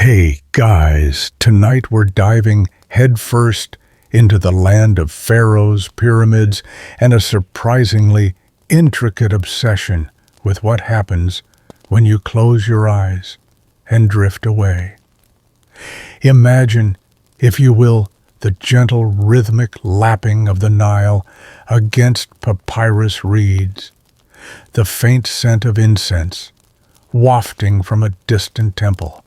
Hey guys, tonight we're diving headfirst into the land of pharaohs, pyramids, and a surprisingly intricate obsession with what happens when you close your eyes and drift away. Imagine, if you will, the gentle rhythmic lapping of the Nile against papyrus reeds, the faint scent of incense wafting from a distant temple,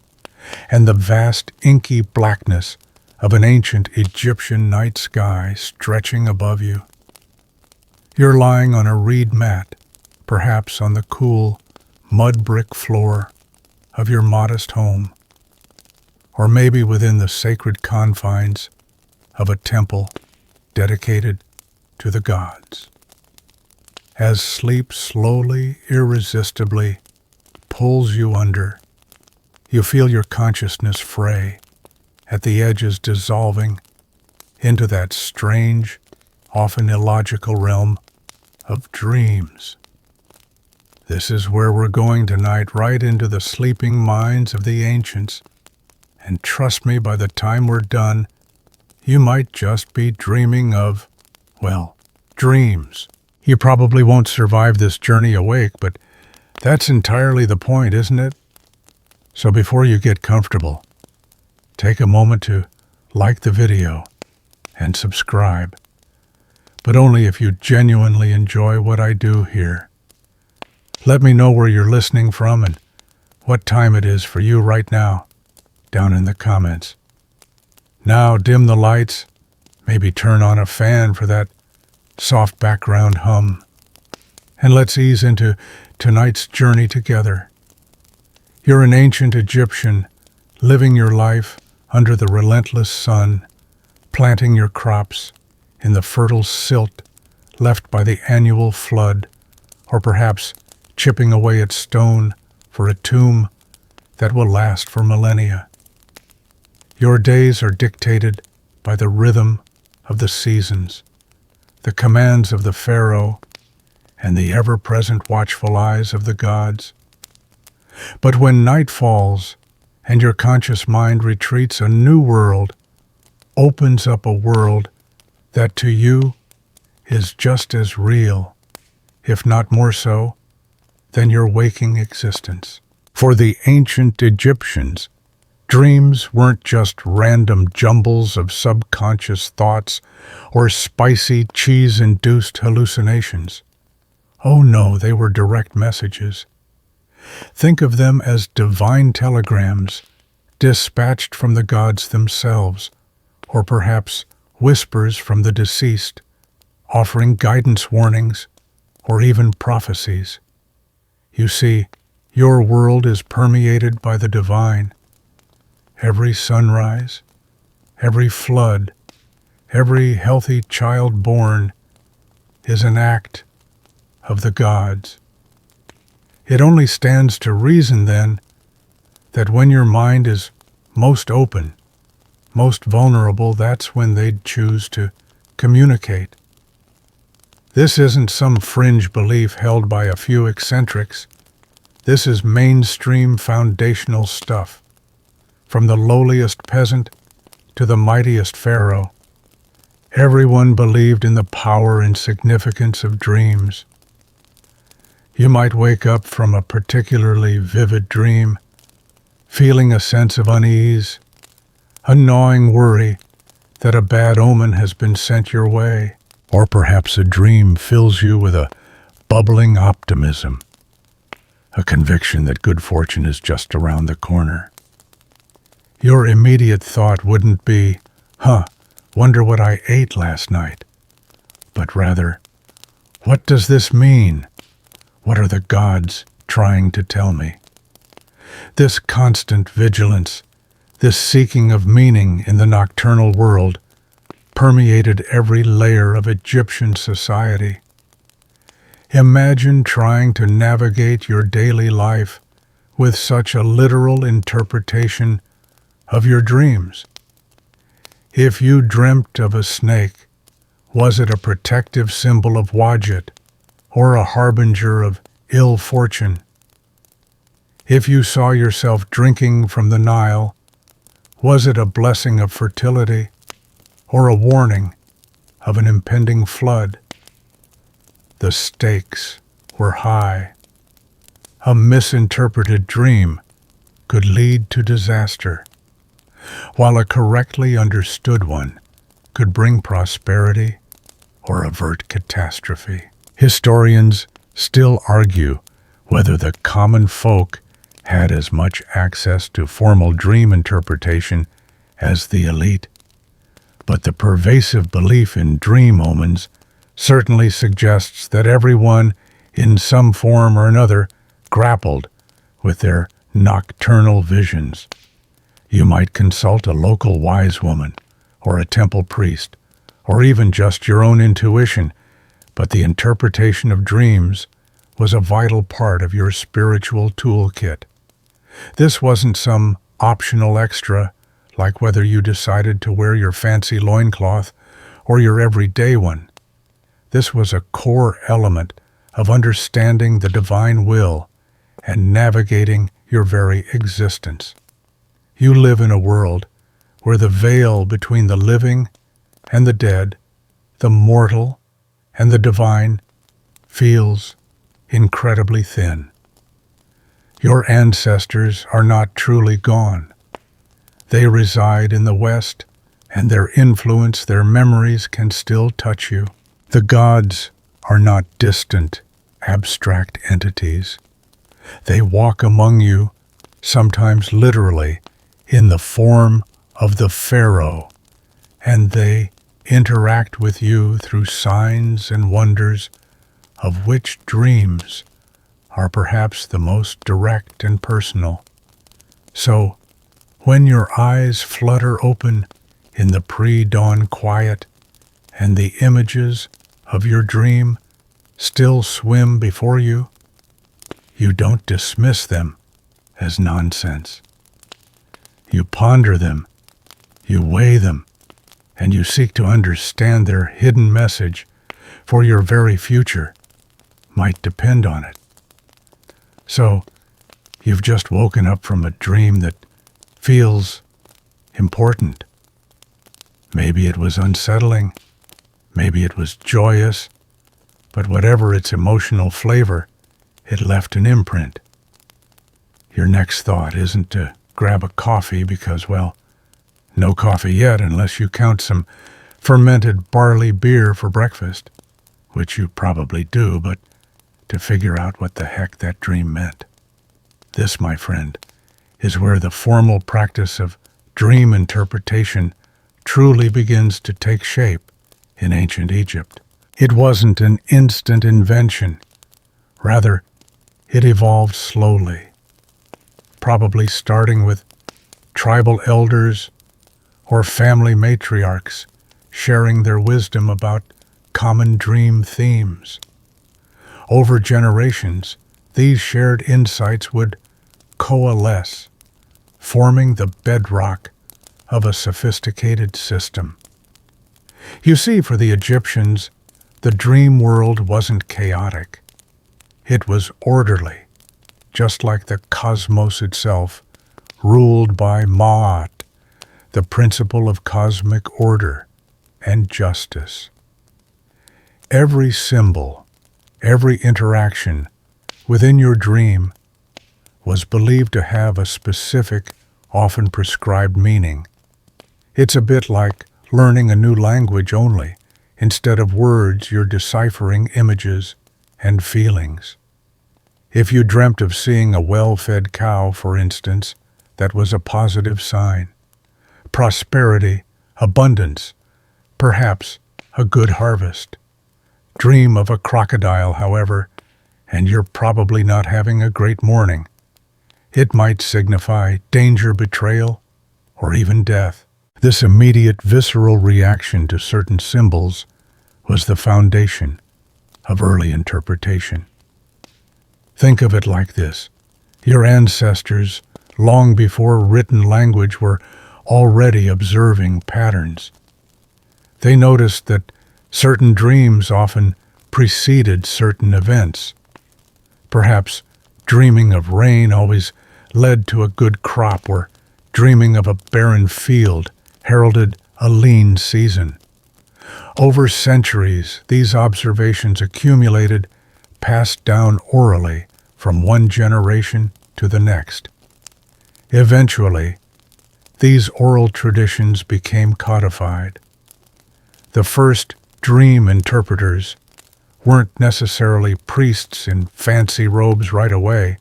and the vast inky blackness of an ancient Egyptian night sky stretching above you. You're lying on a reed mat, perhaps on the cool, mud brick floor of your modest home, or maybe within the sacred confines of a temple dedicated to the gods. As sleep slowly, irresistibly pulls you under, you feel your consciousness fray, at the edges dissolving into that strange, often illogical realm of dreams. This is where we're going tonight, right into the sleeping minds of the ancients. And trust me, by the time we're done, you might just be dreaming of, well, dreams. You probably won't survive this journey awake, but that's entirely the point, isn't it? So before you get comfortable, take a moment to like the video and subscribe, but only if you genuinely enjoy what I do here. Let me know where you're listening from and what time it is for you right now, down in the comments. Now dim the lights, maybe turn on a fan for that soft background hum, and let's ease into tonight's journey together. You're an ancient Egyptian, living your life under the relentless sun, planting your crops in the fertile silt left by the annual flood, or perhaps chipping away at stone for a tomb that will last for millennia. Your days are dictated by the rhythm of the seasons, the commands of the pharaoh, and the ever-present watchful eyes of the gods. But when night falls and your conscious mind retreats, a new world opens up, a world that to you is just as real, if not more so, than your waking existence. For the ancient Egyptians, dreams weren't just random jumbles of subconscious thoughts or spicy cheese-induced hallucinations. Oh no, they were direct messages. Think of them as divine telegrams dispatched from the gods themselves, or perhaps whispers from the deceased, offering guidance, warnings, or even prophecies. You see, your world is permeated by the divine. Every sunrise, every flood, every healthy child born is an act of the gods. It only stands to reason, then, that when your mind is most open, most vulnerable, that's when they'd choose to communicate. This isn't some fringe belief held by a few eccentrics. This is mainstream foundational stuff. From the lowliest peasant to the mightiest pharaoh, everyone believed in the power and significance of dreams. You might wake up from a particularly vivid dream, feeling a sense of unease, a gnawing worry that a bad omen has been sent your way, or perhaps a dream fills you with a bubbling optimism, a conviction that good fortune is just around the corner. Your immediate thought wouldn't be, wonder what I ate last night, but rather, what does this mean? What are the gods trying to tell me? This constant vigilance, this seeking of meaning in the nocturnal world, permeated every layer of Egyptian society. Imagine trying to navigate your daily life with such a literal interpretation of your dreams. If you dreamt of a snake, was it a protective symbol of Wadjet, or a harbinger of ill fortune? If you saw yourself drinking from the Nile, Was it a blessing of fertility or a warning of an impending flood? The stakes were high. A misinterpreted dream could lead to disaster, while a correctly understood one could bring prosperity or avert catastrophe. Historians still argue whether the common folk had as much access to formal dream interpretation as the elite, but the pervasive belief in dream omens certainly suggests that everyone, in some form or another, grappled with their nocturnal visions. You might consult a local wise woman, or a temple priest, or even just your own intuition, but the interpretation of dreams was a vital part of your spiritual toolkit. This wasn't some optional extra, like whether you decided to wear your fancy loincloth or your everyday one. This was a core element of understanding the divine will and navigating your very existence. You live in a world where the veil between the living and the dead, the mortal and the divine, feels incredibly thin. Your ancestors are not truly gone. They reside in the West, and their influence, their memories can still touch you. The gods are not distant, abstract entities. They walk among you, sometimes literally, in the form of the pharaoh, and they interact with you through signs and wonders, of which dreams are perhaps the most direct and personal. So, when your eyes flutter open in the pre-dawn quiet, and the images of your dream still swim before you, you don't dismiss them as nonsense. You ponder them, you weigh them, and you seek to understand their hidden message, for your very future might depend on it. So, you've just woken up from a dream that feels important. Maybe it was unsettling, maybe it was joyous, but whatever its emotional flavor, it left an imprint. Your next thought isn't to grab a coffee because, well, no coffee yet unless you count some fermented barley beer for breakfast, which you probably do, but to figure out what the heck that dream meant. This, my friend, is where the formal practice of dream interpretation truly begins to take shape in ancient Egypt. It wasn't an instant invention. Rather, it evolved slowly, probably starting with tribal elders or family matriarchs sharing their wisdom about common dream themes. Over generations, these shared insights would coalesce, forming the bedrock of a sophisticated system. You see, for the Egyptians, the dream world wasn't chaotic. It was orderly, just like the cosmos itself, ruled by Ma'at, the principle of cosmic order and justice. Every symbol, every interaction within your dream was believed to have a specific, often prescribed meaning. It's a bit like learning a new language only. Instead of words, you're deciphering images and feelings. If you dreamt of seeing a well-fed cow, for instance, that was a positive sign. Prosperity, abundance, perhaps a good harvest. Dream of a crocodile, however, and you're probably not having a great morning. It might signify danger, betrayal, or even death. This immediate visceral reaction to certain symbols was the foundation of early interpretation. Think of it like this. Your ancestors, long before written language, were already observing patterns. They noticed that certain dreams often preceded certain events. Perhaps dreaming of rain always led to a good crop, or dreaming of a barren field heralded a lean season. Over centuries, these observations accumulated, passed down orally from one generation to the next. Eventually, these oral traditions became codified. The first dream interpreters weren't necessarily priests in fancy robes right away,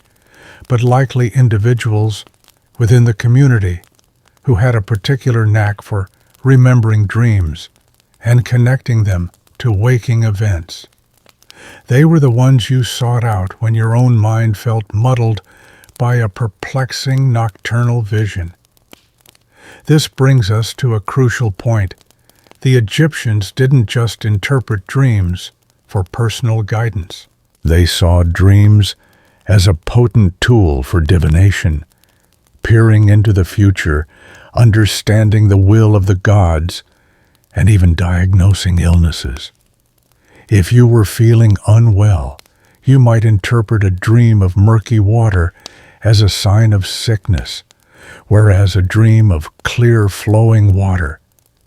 but likely individuals within the community who had a particular knack for remembering dreams and connecting them to waking events. They were the ones you sought out when your own mind felt muddled by a perplexing nocturnal vision. This brings us to a crucial point. The Egyptians didn't just interpret dreams for personal guidance. They saw dreams as a potent tool for divination, peering into the future, understanding the will of the gods, and even diagnosing illnesses. If you were feeling unwell, you might interpret a dream of murky water as a sign of sickness, whereas a dream of clear flowing water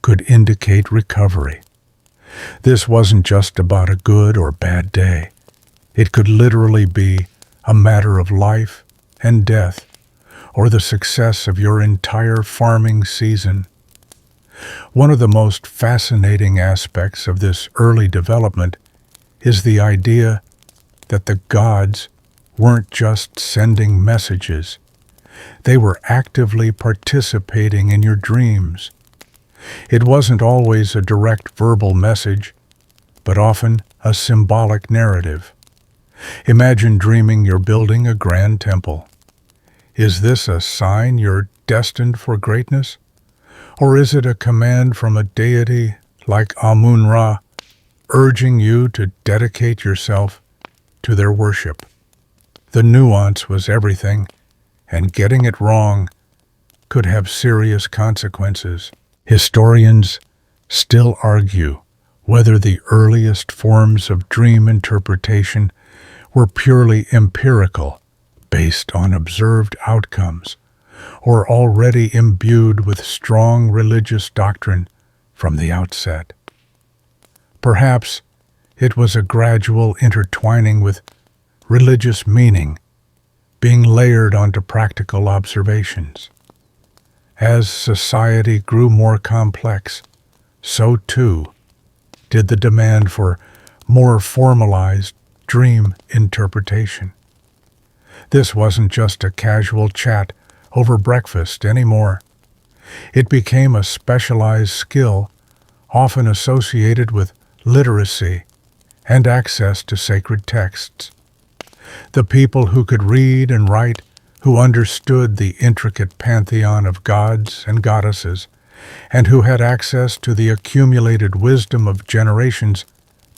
could indicate recovery. This wasn't just about a good or bad day. It could literally be a matter of life and death, or the success of your entire farming season. One of the most fascinating aspects of this early development is the idea that the gods weren't just sending messages. They were actively participating in your dreams. It wasn't always a direct verbal message, but often a symbolic narrative. Imagine dreaming you're building a grand temple. Is this a sign you're destined for greatness? Or is it a command from a deity like Amun-Ra, urging you to dedicate yourself to their worship? The nuance was everything, and getting it wrong could have serious consequences. Historians still argue whether the earliest forms of dream interpretation were purely empirical, based on observed outcomes, or already imbued with strong religious doctrine from the outset. Perhaps it was a gradual intertwining with religious meaning, being layered onto practical observations. As society grew more complex, so too did the demand for more formalized dream interpretation. This wasn't just a casual chat over breakfast anymore. It became a specialized skill, often associated with literacy and access to sacred texts. The people who could read and write, who understood the intricate pantheon of gods and goddesses, and who had access to the accumulated wisdom of generations,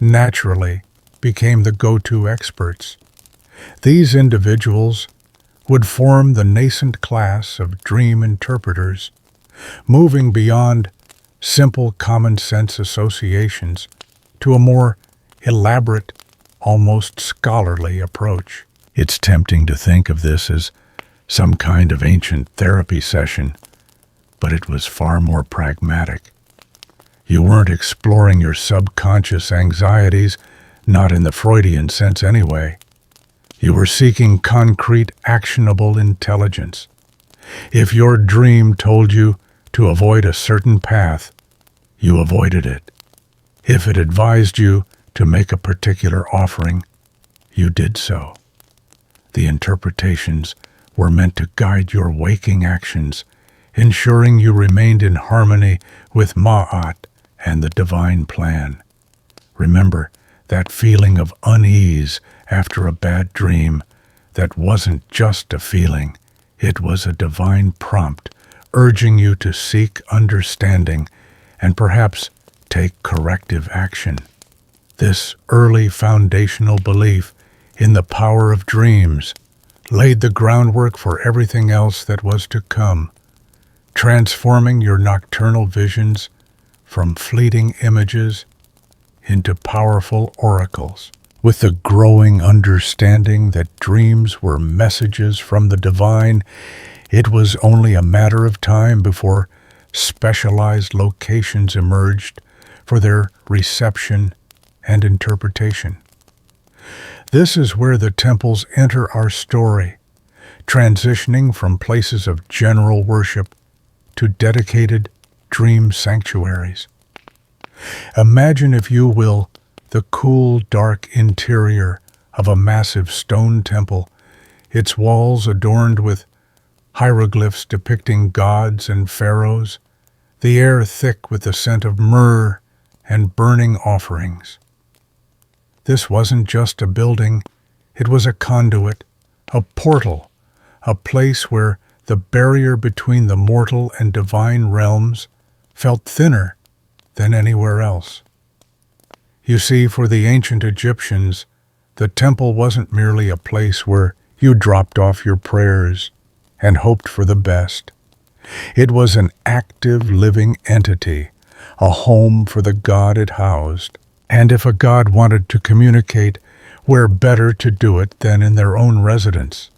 naturally became the go-to experts. These individuals would form the nascent class of dream interpreters, moving beyond simple common-sense associations to a more elaborate, almost scholarly approach. It's tempting to think of this as some kind of ancient therapy session, but it was far more pragmatic. You weren't exploring your subconscious anxieties, not in the Freudian sense anyway. You were seeking concrete, actionable intelligence. If your dream told you to avoid a certain path, you avoided it. If it advised you to make a particular offering, you did so. The interpretations were meant to guide your waking actions, ensuring you remained in harmony with Ma'at and the divine plan. Remember that feeling of unease after a bad dream. That wasn't just a feeling, it was a divine prompt urging you to seek understanding and perhaps take corrective action. This early foundational belief in the power of dreams laid the groundwork for everything else that was to come, transforming your nocturnal visions from fleeting images into powerful oracles. With the growing understanding that dreams were messages from the divine, It was only a matter of time before specialized locations emerged for their reception and interpretation. This is where the temples enter our story, transitioning from places of general worship to dedicated dream sanctuaries. Imagine, if you will, the cool, dark interior of a massive stone temple, its walls adorned with hieroglyphs depicting gods and pharaohs, the air thick with the scent of myrrh and burning offerings. This wasn't just a building, it was a conduit, a portal, a place where the barrier between the mortal and divine realms felt thinner than anywhere else. You see, for the ancient Egyptians, the temple wasn't merely a place where you dropped off your prayers and hoped for the best. It was an active, living entity, a home for the god it housed. And if a god wanted to communicate, where better to do it than in their own residence?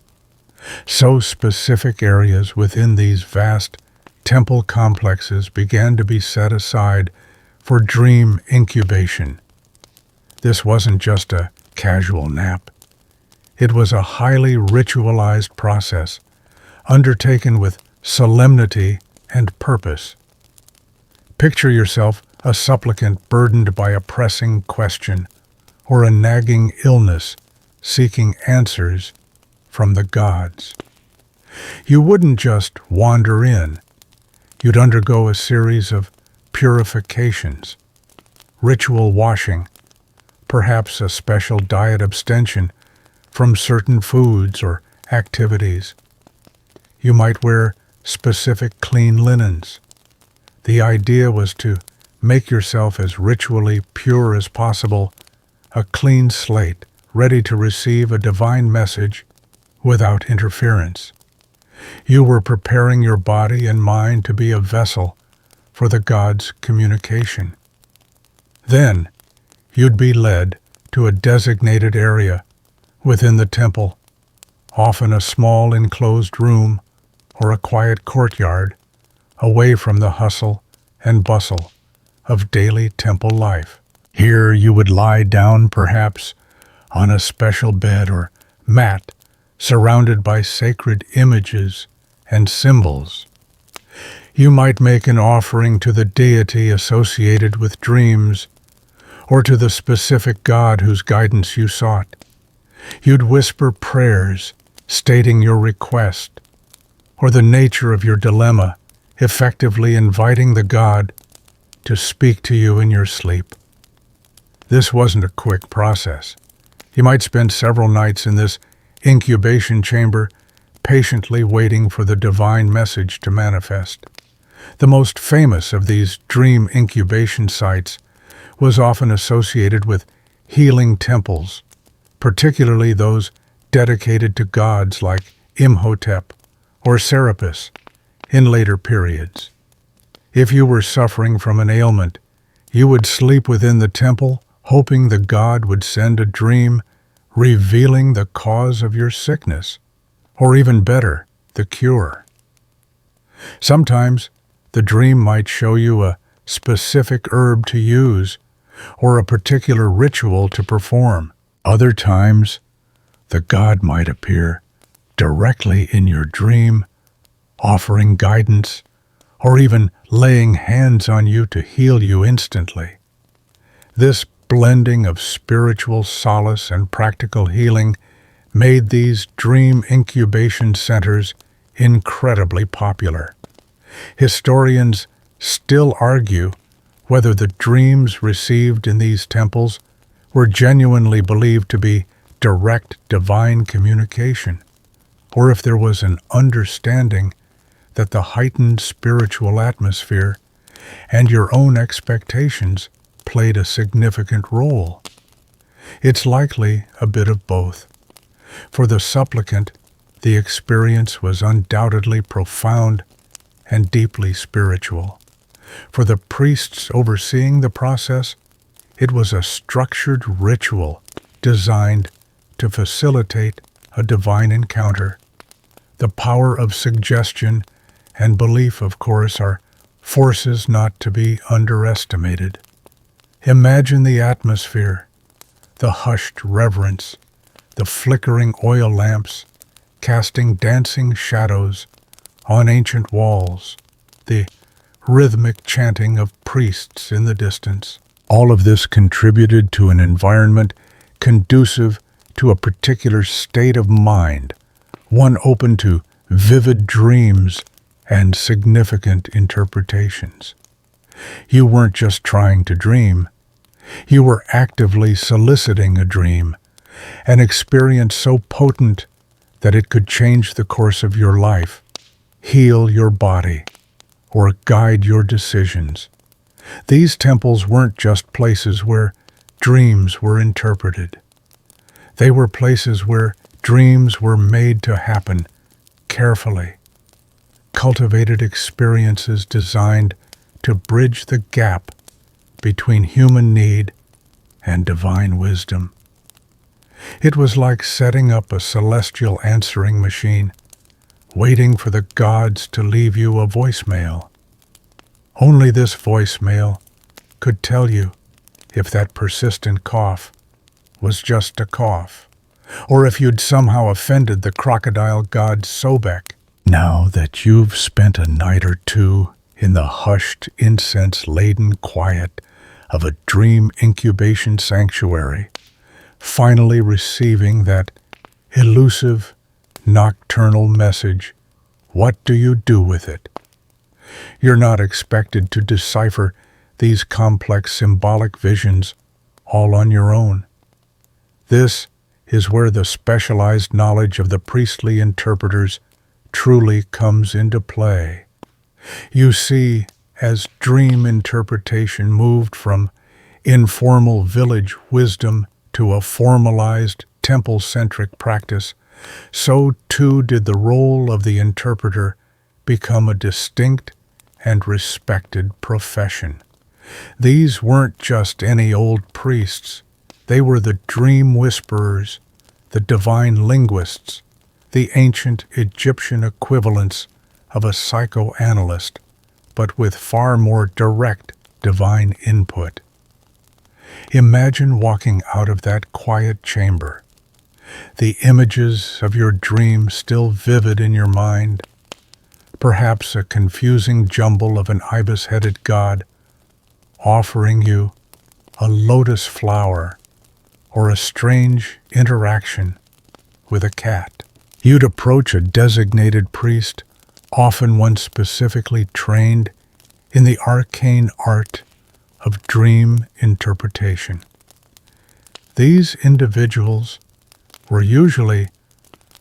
So specific areas within these vast temple complexes began to be set aside for dream incubation. This wasn't just a casual nap. It was a highly ritualized process, undertaken with solemnity and purpose. Picture yourself a supplicant burdened by a pressing question or a nagging illness seeking answers from the gods. You wouldn't just wander in. You'd undergo a series of purifications, ritual washing, perhaps a special diet abstention from certain foods or activities. You might wear specific clean linens. The idea was to make yourself as ritually pure as possible, a clean slate, ready to receive a divine message without interference. You were preparing your body and mind to be a vessel for the gods' communication. Then, you'd be led to a designated area within the temple, often a small enclosed room or a quiet courtyard, away from the hustle and bustle of daily temple life. Here you would lie down, perhaps on a special bed or mat, surrounded by sacred images and symbols. You might make an offering to the deity associated with dreams, or to the specific god whose guidance you sought. You'd whisper prayers, stating your request, or the nature of your dilemma, effectively inviting the god to speak to you in your sleep. This wasn't a quick process. You might spend several nights in this incubation chamber, patiently waiting for the divine message to manifest. The most famous of these dream incubation sites was often associated with healing temples, particularly those dedicated to gods like Imhotep or Serapis in later periods. If you were suffering from an ailment, you would sleep within the temple, hoping the god would send a dream revealing the cause of your sickness, or even better, the cure. Sometimes the dream might show you a specific herb to use or a particular ritual to perform. Other times, the god might appear directly in your dream, offering guidance or even laying hands on you to heal you instantly. This blending of spiritual solace and practical healing made these dream incubation centers incredibly popular. Historians still argue whether the dreams received in these temples were genuinely believed to be direct divine communication, or if there was an understanding that the heightened spiritual atmosphere and your own expectations played a significant role. It's likely a bit of both. For the supplicant, the experience was undoubtedly profound and deeply spiritual. For the priests overseeing the process, it was a structured ritual designed to facilitate a divine encounter. The power of suggestion and belief, of course, are forces not to be underestimated. Imagine the atmosphere, the hushed reverence, the flickering oil lamps casting dancing shadows on ancient walls, the rhythmic chanting of priests in the distance. All of this contributed to an environment conducive to a particular state of mind, one open to vivid dreams and significant interpretations. You weren't just trying to dream, you were actively soliciting a dream, an experience so potent that it could change the course of your life, heal your body, or guide your decisions. These temples weren't just places where dreams were interpreted. They were places where dreams were made to happen carefully, cultivated experiences designed to bridge the gap between human need and divine wisdom. It was like setting up a celestial answering machine, waiting for the gods to leave you a voicemail. Only this voicemail could tell you if that persistent cough was just a cough, or if you'd somehow offended the crocodile god Sobek. Now that you've spent a night or two in the hushed, incense-laden quiet of a dream incubation sanctuary, finally receiving that elusive, nocturnal message, what do you do with it? You're not expected to decipher these complex symbolic visions all on your own. This is where the specialized knowledge of the priestly interpreters truly comes into play. You see, as dream interpretation moved from informal village wisdom to a formalized temple-centric practice, so too did the role of the interpreter become a distinct and respected profession. These weren't just any old priests. They were the dream whisperers, the divine linguists, the ancient Egyptian equivalents of a psychoanalyst, but with far more direct divine input. Imagine walking out of that quiet chamber, the images of your dream still vivid in your mind, perhaps a confusing jumble of an ibis-headed god offering you a lotus flower or a strange interaction with a cat. You'd approach a designated priest, often one specifically trained in the arcane art of dream interpretation. These individuals were usually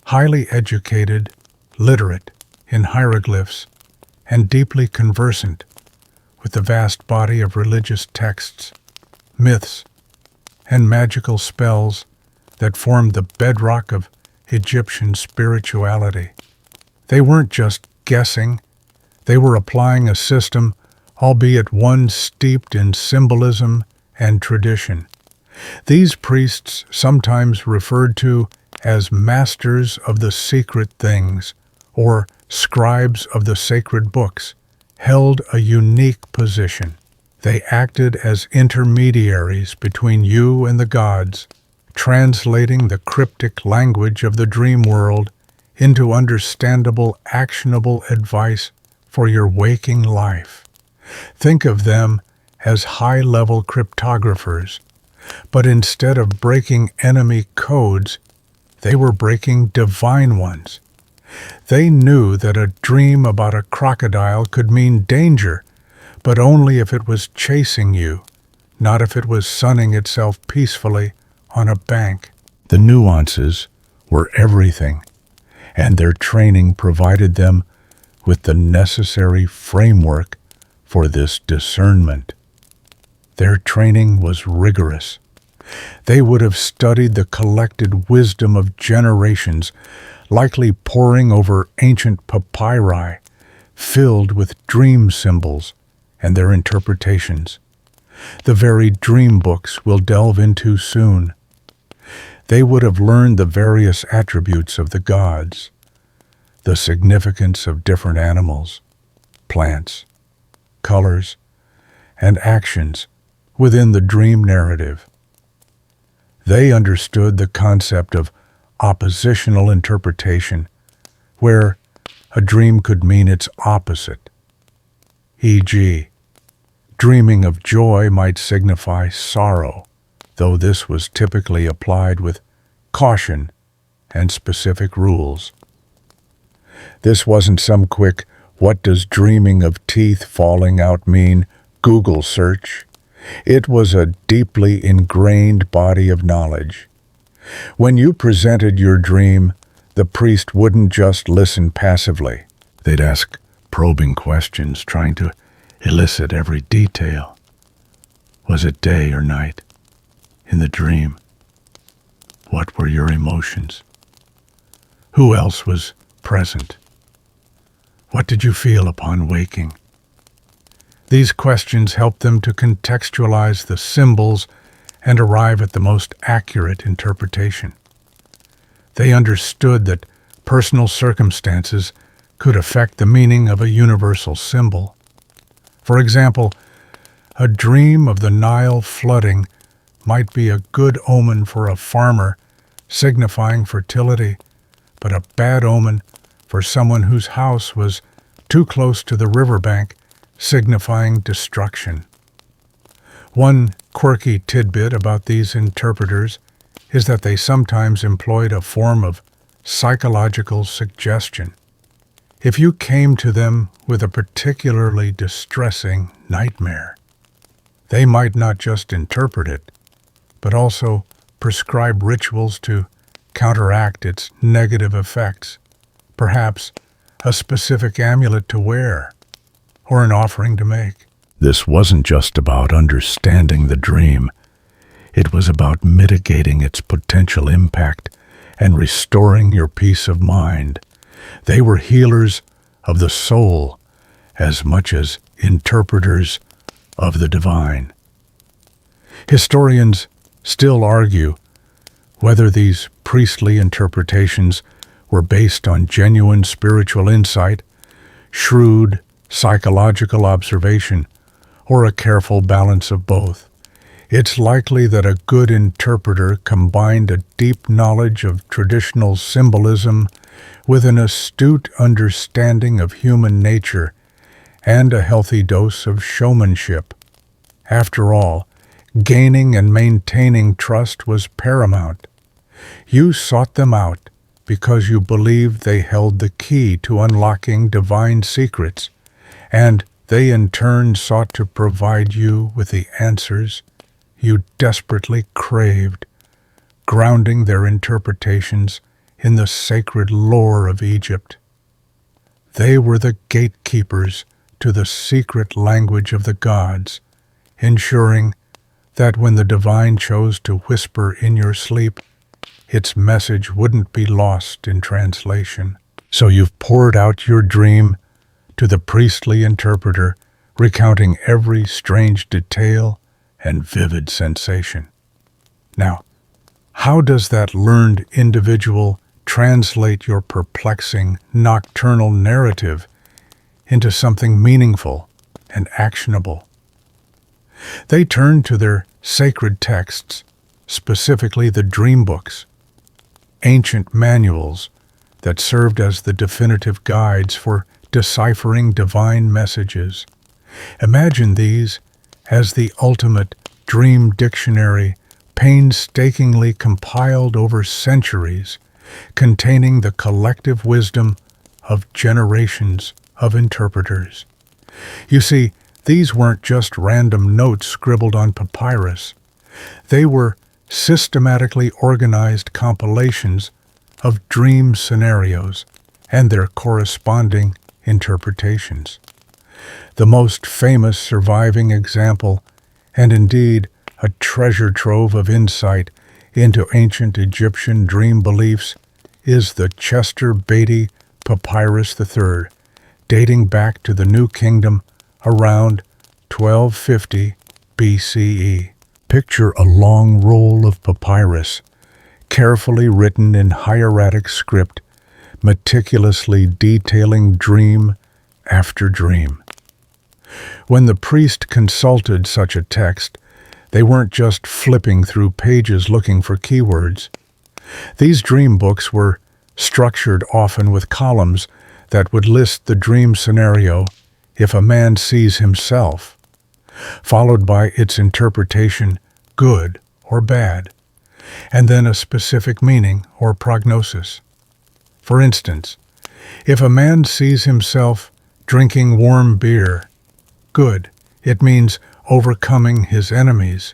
highly educated, literate in hieroglyphs, and deeply conversant with the vast body of religious texts, myths, and magical spells that formed the bedrock of Egyptian spirituality. They weren't just guessing, they were applying a system, albeit one steeped in symbolism and tradition. These priests, sometimes referred to as masters of the secret things, or scribes of the sacred books, held a unique position. They acted as intermediaries between you and the gods, translating the cryptic language of the dream world into understandable, actionable advice for your waking life. Think of them as high-level cryptographers, but instead of breaking enemy codes, they were breaking divine ones. They knew that a dream about a crocodile could mean danger, but only if it was chasing you, not if it was sunning itself peacefully on a bank. The nuances were everything, and their training provided them with the necessary framework for this discernment. Their training was rigorous. They would have studied the collected wisdom of generations, likely poring over ancient papyri, filled with dream symbols and their interpretations. The very dream books we'll delve into soon. They would have learned the various attributes of the gods, the significance of different animals, plants, colors, and actions within the dream narrative. They understood the concept of oppositional interpretation, where a dream could mean its opposite. E.g., dreaming of joy might signify sorrow, though this was typically applied with caution and specific rules. This wasn't some quick, "What does dreaming of teeth falling out mean?" Google search. It was a deeply ingrained body of knowledge. When you presented your dream, the priest wouldn't just listen passively. They'd ask probing questions, trying to elicit every detail. Was it day or night? In the dream, what were your emotions? Who else was present? What did you feel upon waking? These questions helped them to contextualize the symbols and arrive at the most accurate interpretation. They understood that personal circumstances could affect the meaning of a universal symbol. For example, a dream of the Nile flooding might be a good omen for a farmer, signifying fertility, but a bad omen for someone whose house was too close to the riverbank, signifying destruction. One quirky tidbit about these interpreters is that they sometimes employed a form of psychological suggestion. If you came to them with a particularly distressing nightmare, they might not just interpret it, but also prescribe rituals to counteract its negative effects, perhaps a specific amulet to wear or an offering to make. This wasn't just about understanding the dream. It was about mitigating its potential impact and restoring your peace of mind. They were healers of the soul as much as interpreters of the divine. Historians still argue whether these priestly interpretations were based on genuine spiritual insight, shrewd psychological observation, or a careful balance of both. It's likely that a good interpreter combined a deep knowledge of traditional symbolism with an astute understanding of human nature and a healthy dose of showmanship. After all, gaining and maintaining trust was paramount. You sought them out because you believed they held the key to unlocking divine secrets, and they in turn sought to provide you with the answers you desperately craved, grounding their interpretations in the sacred lore of Egypt. They were the gatekeepers to the secret language of the gods, ensuring that when the divine chose to whisper in your sleep, its message wouldn't be lost in translation. So you've poured out your dream to the priestly interpreter, recounting every strange detail and vivid sensation. Now, how does that learned individual translate your perplexing nocturnal narrative into something meaningful and actionable? They turned to their sacred texts, specifically the dream books, ancient manuals that served as the definitive guides for deciphering divine messages. Imagine these as the ultimate dream dictionary, painstakingly compiled over centuries, containing the collective wisdom of generations of interpreters. You see, these weren't just random notes scribbled on papyrus. They were systematically organized compilations of dream scenarios and their corresponding interpretations. The most famous surviving example, and indeed a treasure trove of insight into ancient Egyptian dream beliefs, is the Chester Beatty Papyrus III, dating back to the New Kingdom around 1250 BCE. Picture a long roll of papyrus, carefully written in hieratic script, meticulously detailing dream after dream. When the priest consulted such a text, they weren't just flipping through pages looking for keywords. These dream books were structured often with columns that would list the dream scenario if a man sees himself, followed by its interpretation, good or bad, and then a specific meaning or prognosis. For instance, if a man sees himself drinking warm beer, good, it means overcoming his enemies.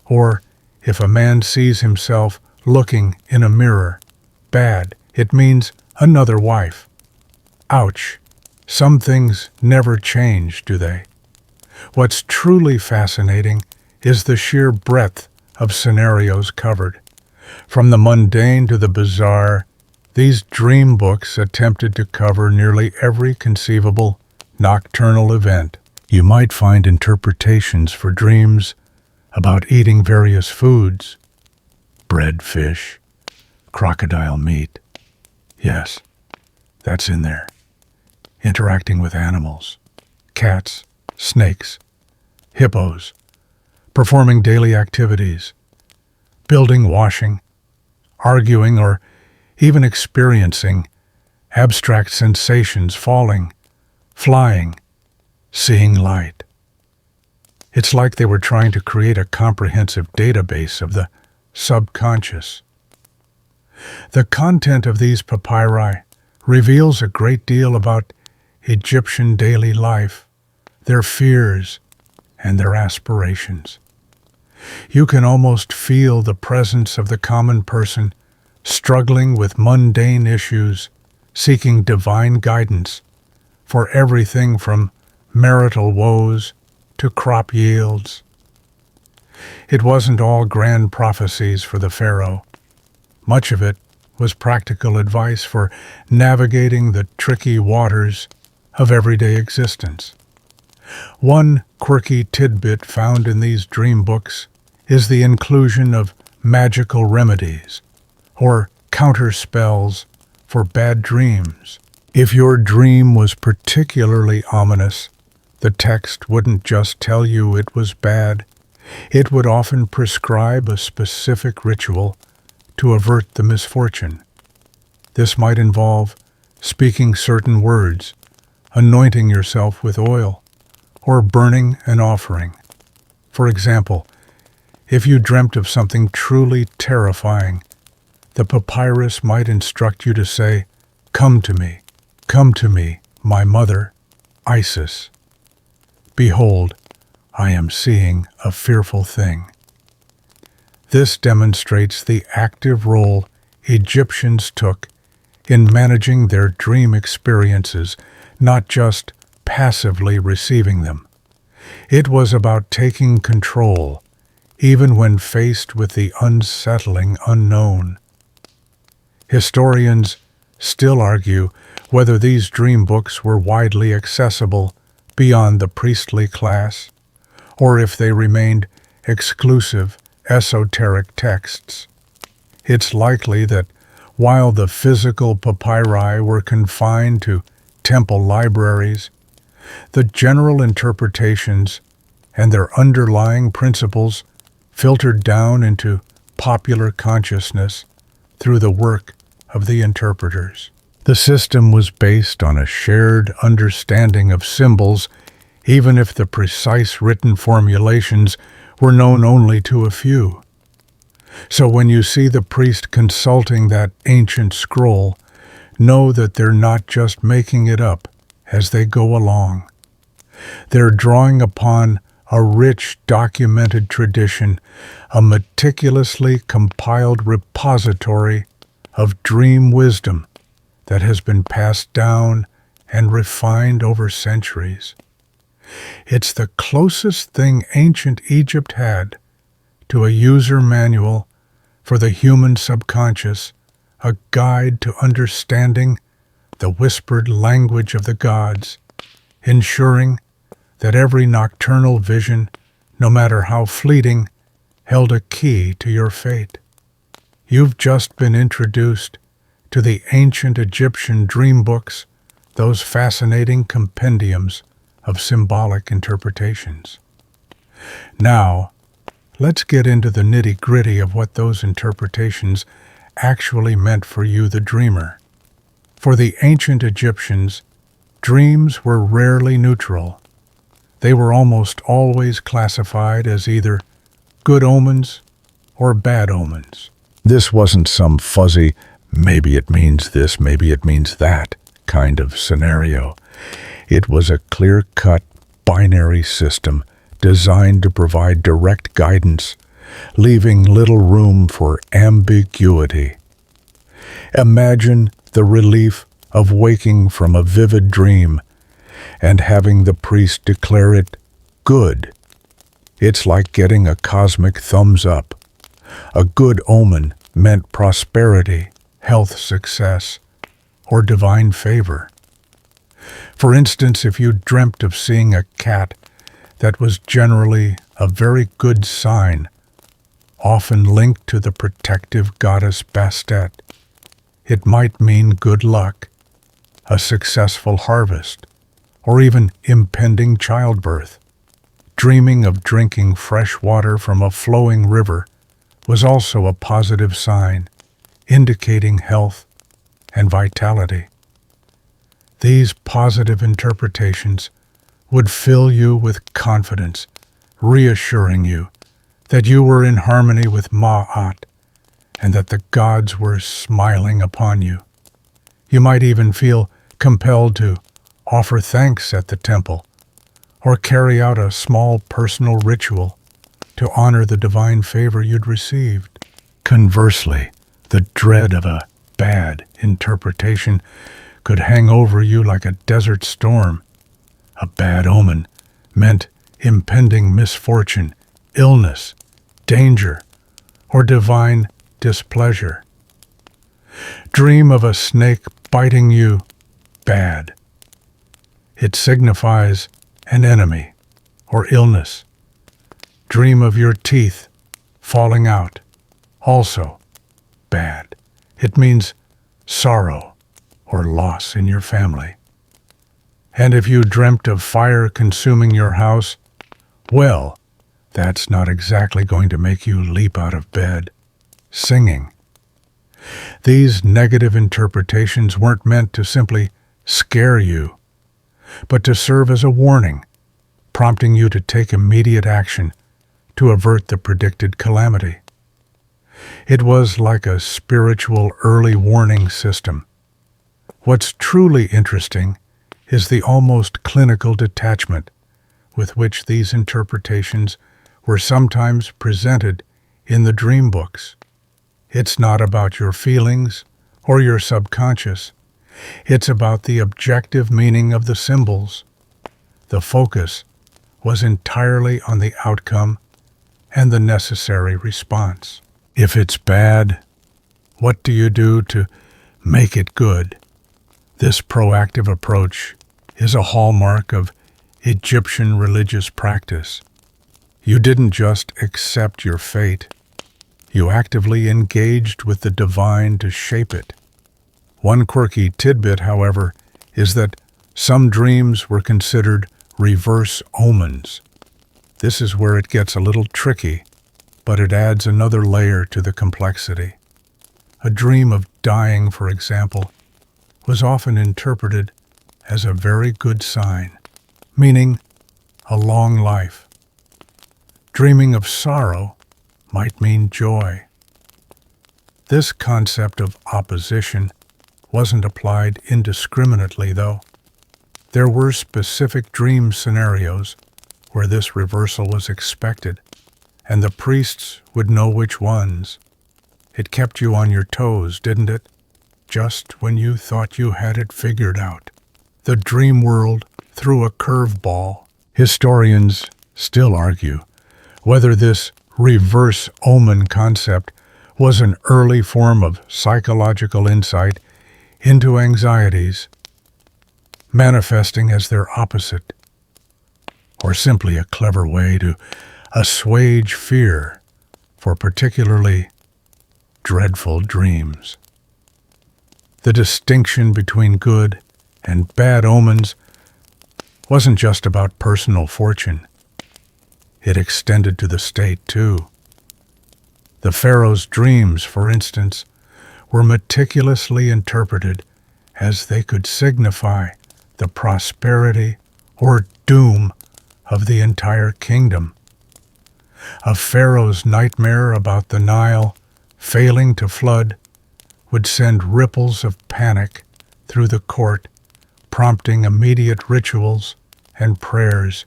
Or if a man sees himself looking in a mirror, bad, it means another wife. Ouch. Some things never change, do they? What's truly fascinating is the sheer breadth of scenarios covered. From the mundane to the bizarre, these dream books attempted to cover nearly every conceivable nocturnal event. You might find interpretations for dreams about eating various foods, bread, fish, crocodile meat. Yes, that's in there. Interacting with animals, cats, snakes, hippos, performing daily activities, building, washing, arguing, or even experiencing abstract sensations, falling, flying, seeing light. It's like they were trying to create a comprehensive database of the subconscious. The content of these papyri reveals a great deal about Egyptian daily life, their fears, and their aspirations. You can almost feel the presence of the common person struggling with mundane issues, seeking divine guidance for everything from marital woes to crop yields. It wasn't all grand prophecies for the pharaoh. Much of it was practical advice for navigating the tricky waters of everyday existence. One quirky tidbit found in these dream books is the inclusion of magical remedies or counter spells for bad dreams. If your dream was particularly ominous, the text wouldn't just tell you it was bad. It would often prescribe a specific ritual to avert the misfortune. This might involve speaking certain words, anointing yourself with oil, or burning an offering. For example, if you dreamt of something truly terrifying, the papyrus might instruct you to say, come to me, my mother, Isis. Behold, I am seeing a fearful thing. This demonstrates the active role Egyptians took in managing their dream experiences, not just passively receiving them. It was about taking control, even when faced with the unsettling unknown. Historians still argue whether these dream books were widely accessible beyond the priestly class, or if they remained exclusive, esoteric texts. It's likely that while the physical papyri were confined to temple libraries, the general interpretations and their underlying principles filtered down into popular consciousness through the work of the interpreters. The system was based on a shared understanding of symbols, even if the precise written formulations were known only to a few. So when you see the priest consulting that ancient scroll, know that they're not just making it up as they go along. They're drawing upon a rich documented tradition, a meticulously compiled repository of dream wisdom that has been passed down and refined over centuries. It's the closest thing ancient Egypt had to a user manual for the human subconscious, a guide to understanding the whispered language of the gods, ensuring that every nocturnal vision, no matter how fleeting, held a key to your fate. You've just been introduced to the ancient Egyptian dream books, those fascinating compendiums of symbolic interpretations. Now, let's get into the nitty-gritty of what those interpretations actually meant for you, the dreamer. For the ancient Egyptians, dreams were rarely neutral. They were almost always classified as either good omens or bad omens. This wasn't some fuzzy, maybe it means this, maybe it means that kind of scenario. It was a clear-cut binary system designed to provide direct guidance, leaving little room for ambiguity. Imagine the relief of waking from a vivid dream and having the priest declare it good. It's like getting a cosmic thumbs up. A good omen meant prosperity, health success, or divine favor. For instance, if you dreamt of seeing a cat, that was generally a very good sign, often linked to the protective goddess Bastet. It might mean good luck, a successful harvest, or even impending childbirth. Dreaming of drinking fresh water from a flowing river was also a positive sign, indicating health and vitality. These positive interpretations would fill you with confidence, reassuring you that you were in harmony with Ma'at and that the gods were smiling upon you. You might even feel compelled to offer thanks at the temple or carry out a small personal ritual to honor the divine favor you'd received. Conversely, the dread of a bad interpretation could hang over you like a desert storm. A bad omen meant impending misfortune, illness, danger, or divine displeasure. Dream of a snake biting you, bad. It signifies an enemy or illness. Dream of your teeth falling out, also bad. It means sorrow or loss in your family. And if you dreamt of fire consuming your house, well, that's not exactly going to make you leap out of bed, singing. These negative interpretations weren't meant to simply scare you, but to serve as a warning, prompting you to take immediate action to avert the predicted calamity. It was like a spiritual early warning system. What's truly interesting is the almost clinical detachment with which these interpretations were sometimes presented in the dream books. It's not about your feelings or your subconscious. It's about the objective meaning of the symbols. The focus was entirely on the outcome and the necessary response. If it's bad, what do you do to make it good? This proactive approach is a hallmark of Egyptian religious practice. You didn't just accept your fate. You actively engaged with the divine to shape it. One quirky tidbit, however, is that some dreams were considered reverse omens. This is where it gets a little tricky, but it adds another layer to the complexity. A dream of dying, for example, was often interpreted as a very good sign, meaning a long life. Dreaming of sorrow might mean joy. This concept of opposition wasn't applied indiscriminately, though. There were specific dream scenarios where this reversal was expected, and the priests would know which ones. It kept you on your toes, didn't it? Just when you thought you had it figured out. The dream world threw a curveball. Historians still argue whether this reverse omen concept was an early form of psychological insight into anxieties, manifesting as their opposite, or simply a clever way to assuage fear for particularly dreadful dreams. The distinction between good and bad omens wasn't just about personal fortune. It extended to the state, too. The pharaoh's dreams, for instance, were meticulously interpreted as they could signify the prosperity or doom of the entire kingdom. A pharaoh's nightmare about the Nile failing to flood would send ripples of panic through the court, prompting immediate rituals and prayers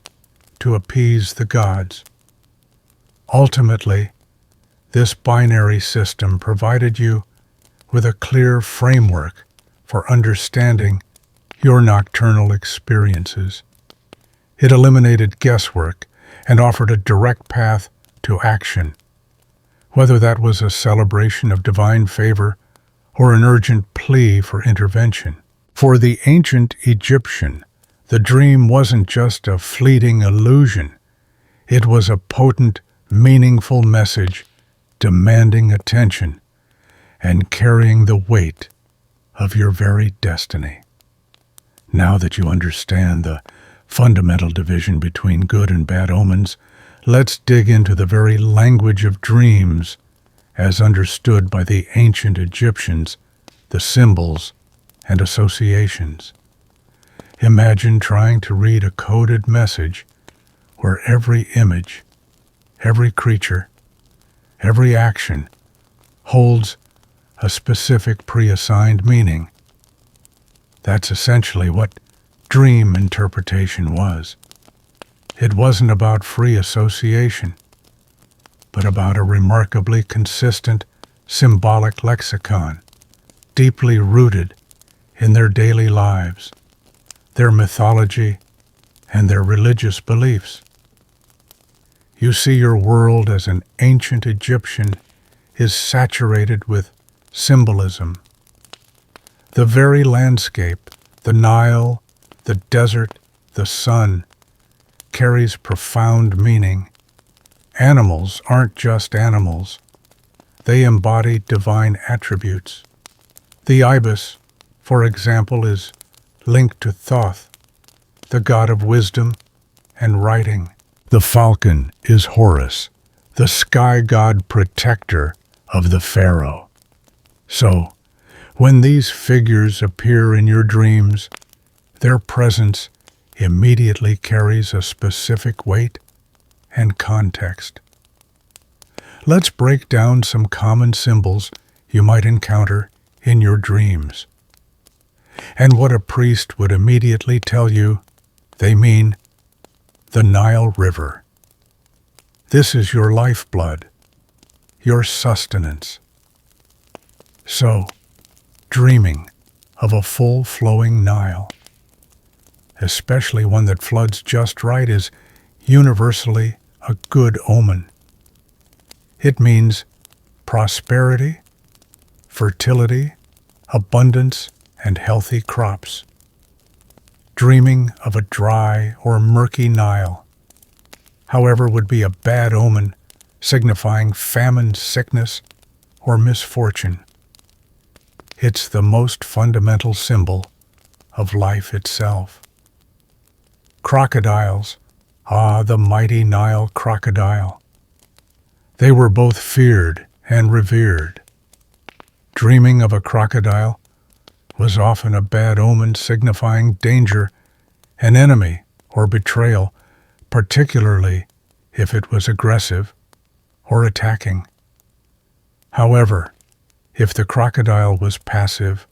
to appease the gods. Ultimately, this binary system provided you with a clear framework for understanding your nocturnal experiences. It eliminated guesswork and offered a direct path to action, whether that was a celebration of divine favor or an urgent plea for intervention. For the ancient Egyptian, the dream wasn't just a fleeting illusion. It was a potent, meaningful message demanding attention and carrying the weight of your very destiny. Now that you understand the fundamental division between good and bad omens, let's dig into the very language of dreams as understood by the ancient Egyptians, the symbols and associations. Imagine trying to read a coded message where every image, every creature, every action holds a specific pre-assigned meaning. That's essentially what dream interpretation was. It wasn't about free association, but about a remarkably consistent symbolic lexicon, deeply rooted in their daily lives, their mythology, and their religious beliefs. You see, your world as an ancient Egyptian is saturated with symbolism. The very landscape, the Nile, the desert, the sun, carries profound meaning. Animals aren't just animals. They embody divine attributes. The ibis, for example, is linked to Thoth, the god of wisdom and writing. The falcon is Horus, the sky god protector of the pharaoh. So, when these figures appear in your dreams, their presence immediately carries a specific weight and context. Let's break down some common symbols you might encounter in your dreams, and what a priest would immediately tell you they mean the Nile River. This is your lifeblood, your sustenance. So, dreaming of a full-flowing Nile, especially one that floods just right, is universally a good omen. It means prosperity, fertility, abundance, and healthy crops. Dreaming of a dry or murky Nile, however, would be a bad omen, signifying famine, sickness, or misfortune. It's the most fundamental symbol of life itself. Crocodiles, the mighty Nile crocodile. They were both feared and revered. Dreaming of a crocodile was often a bad omen, signifying danger, an enemy, or betrayal, particularly if it was aggressive or attacking. However, if the crocodile was passive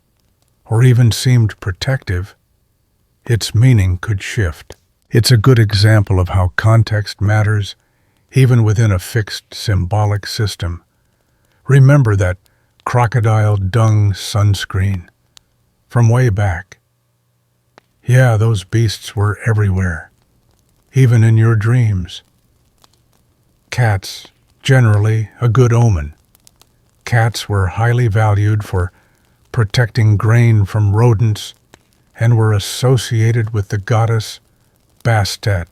or even seemed protective, its meaning could shift. It's a good example of how context matters, even within a fixed symbolic system. Remember that crocodile dung sunscreen from way back. Yeah, those beasts were everywhere, even in your dreams. Cats, generally a good omen. Cats were highly valued for protecting grain from rodents and were associated with the goddess Bastet,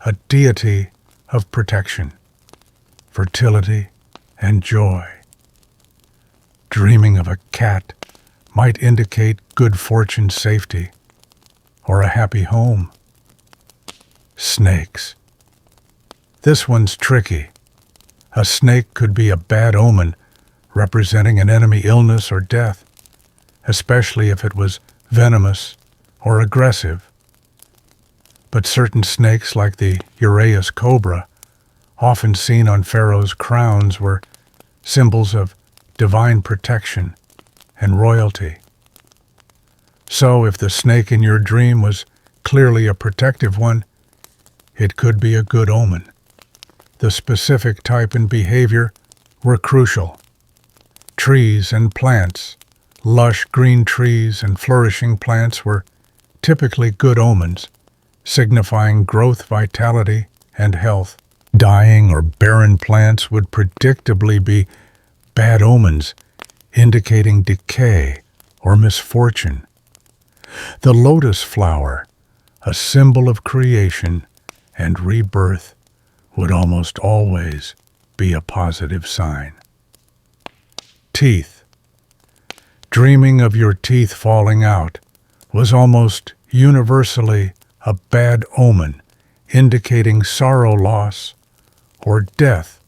a deity of protection, fertility, and joy. Dreaming of a cat might indicate good fortune, safety, or a happy home. Snakes. This one's tricky. A snake could be a bad omen, representing an enemy illness or death, especially if it was venomous or aggressive. But certain snakes, like the Uraeus cobra, often seen on pharaohs' crowns, were symbols of divine protection and royalty. So if the snake in your dream was clearly a protective one, it could be a good omen. The specific type and behavior were crucial. Trees and plants, lush green trees and flourishing plants were typically good omens, signifying growth, vitality, and health. Dying or barren plants would predictably be bad omens, indicating decay or misfortune. The lotus flower, a symbol of creation and rebirth, would almost always be a positive sign. Teeth. Dreaming of your teeth falling out was almost universally a bad omen, indicating sorrow, loss, or death,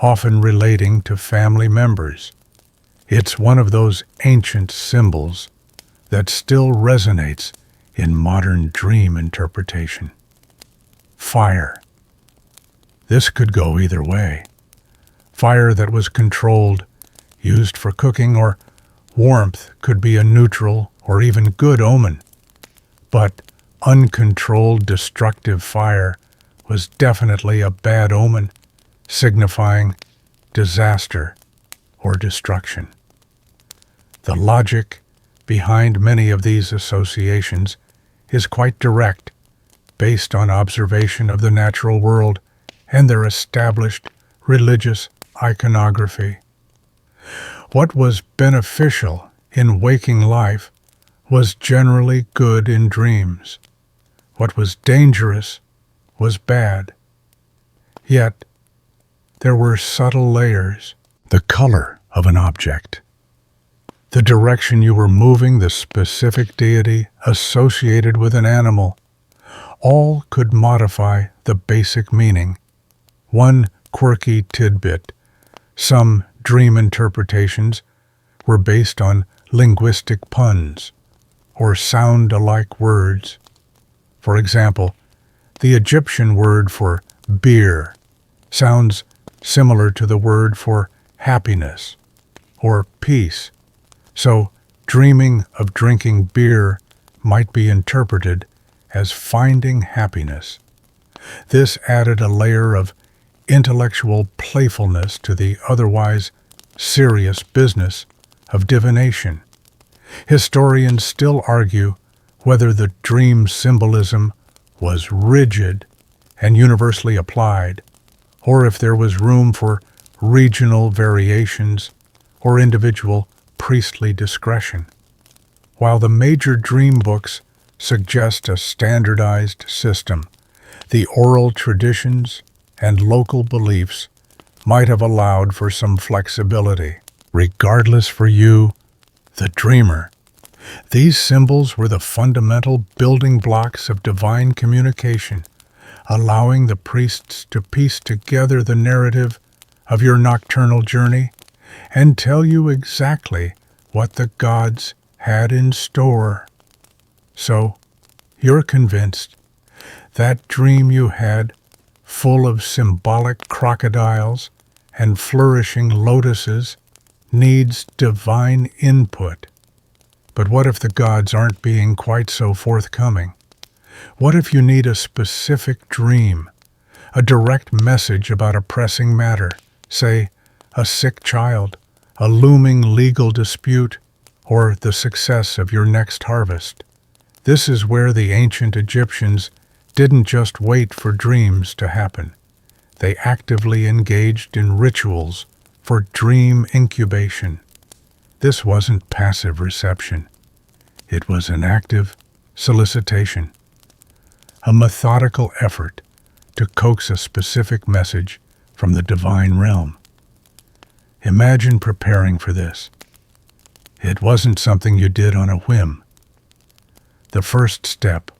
often relating to family members. It's one of those ancient symbols that still resonates in modern dream interpretation. Fire. This could go either way. Fire that was controlled, used for cooking, or warmth could be a neutral or even good omen. But uncontrolled destructive fire was definitely a bad omen, signifying disaster or destruction. The logic behind many of these associations is quite direct, based on observation of the natural world and their established religious iconography. What was beneficial in waking life was generally good in dreams. What was dangerous was bad. Yet, there were subtle layers. The color of an object, the direction you were moving, the specific deity associated with an animal, all could modify the basic meaning. One quirky tidbit: some dream interpretations were based on linguistic puns or sound-alike words. For example, the Egyptian word for beer sounds similar to the word for happiness or peace, so dreaming of drinking beer might be interpreted as finding happiness. This added a layer of intellectual playfulness to the otherwise serious business of divination. Historians still argue whether the dream symbolism was rigid and universally applied, or if there was room for regional variations or individual priestly discretion. While the major dream books suggest a standardized system, the oral traditions and local beliefs might have allowed for some flexibility. Regardless, for you, the dreamer, these symbols were the fundamental building blocks of divine communication, allowing the priests to piece together the narrative of your nocturnal journey and tell you exactly what the gods had in store. So, you're convinced that dream you had, full of symbolic crocodiles and flourishing lotuses, needs divine input. But what if the gods aren't being quite so forthcoming? What if you need a specific dream, a direct message about a pressing matter, say, a sick child, a looming legal dispute, or the success of your next harvest? This is where the ancient Egyptians didn't just wait for dreams to happen. They actively engaged in rituals for dream incubation. This wasn't passive reception. It was an active solicitation, a methodical effort to coax a specific message from the divine realm. Imagine preparing for this. It wasn't something you did on a whim. The first step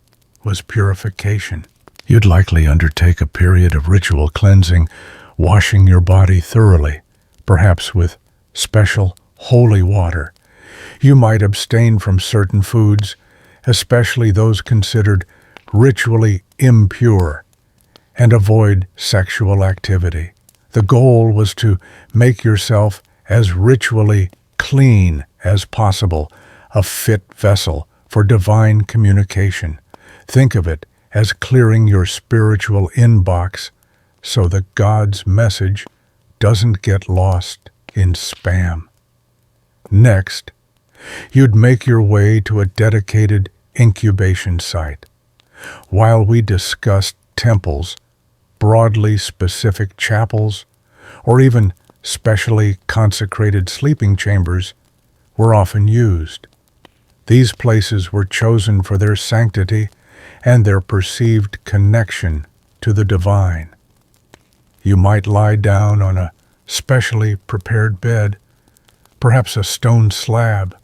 was purification. You'd likely undertake a period of ritual cleansing, washing your body thoroughly, perhaps with special holy water. You might abstain from certain foods, especially those considered ritually impure, and avoid sexual activity. The goal was to make yourself as ritually clean as possible, a fit vessel for divine communication. Think of it as clearing your spiritual inbox so that God's message doesn't get lost in spam. Next, you'd make your way to a dedicated incubation site. While we discussed temples, broadly specific chapels, or even specially consecrated sleeping chambers were often used. These places were chosen for their sanctity and their perceived connection to the divine. You might lie down on a specially prepared bed, perhaps a stone slab,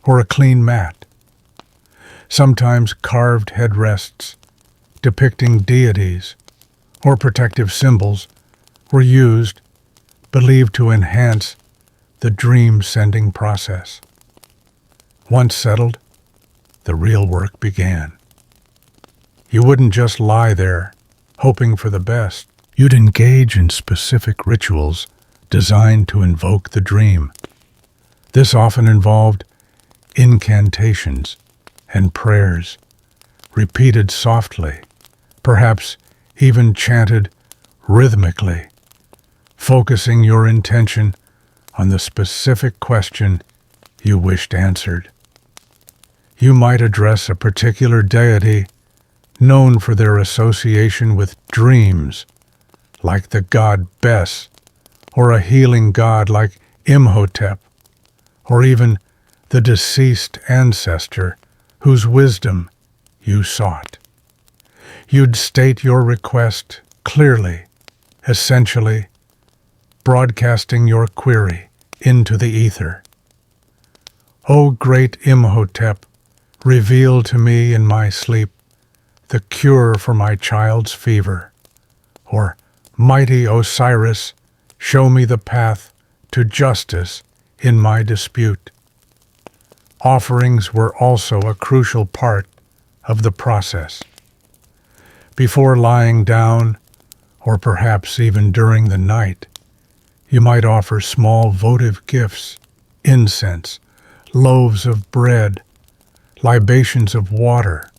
or a clean mat. Sometimes carved headrests depicting deities or protective symbols were used, believed to enhance the dream-sending process. Once settled, the real work began. You wouldn't just lie there, hoping for the best. You'd engage in specific rituals designed to invoke the dream. This often involved incantations and prayers, repeated softly, perhaps even chanted rhythmically, focusing your intention on the specific question you wished answered. You might address a particular deity known for their association with dreams, like the god Bes, or a healing god like Imhotep, or even the deceased ancestor whose wisdom you sought. You'd state your request clearly, essentially broadcasting your query into the ether. O great Imhotep, reveal to me in my sleep the cure for my child's fever. Or, mighty Osiris, show me the path to justice in my dispute. Offerings were also a crucial part of the process. Before lying down, or perhaps even during the night, you might offer small votive gifts, incense, loaves of bread, libations of water,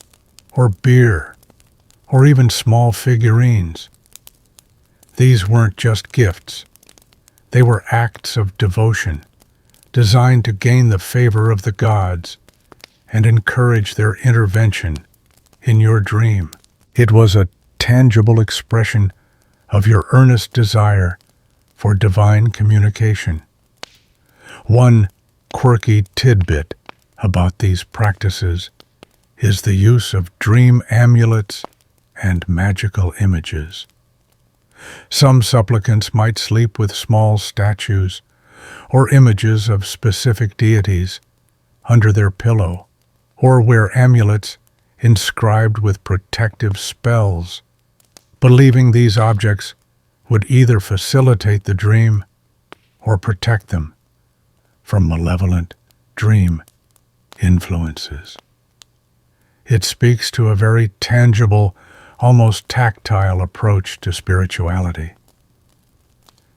or beer, or even small figurines. These weren't just gifts. They were acts of devotion, designed to gain the favor of the gods and encourage their intervention in your dream. It was a tangible expression of your earnest desire for divine communication. One quirky tidbit about these practices is the use of dream amulets and magical images. Some supplicants might sleep with small statues or images of specific deities under their pillow, or wear amulets inscribed with protective spells, believing these objects would either facilitate the dream or protect them from malevolent dream influences. It speaks to a very tangible, almost tactile approach to spirituality.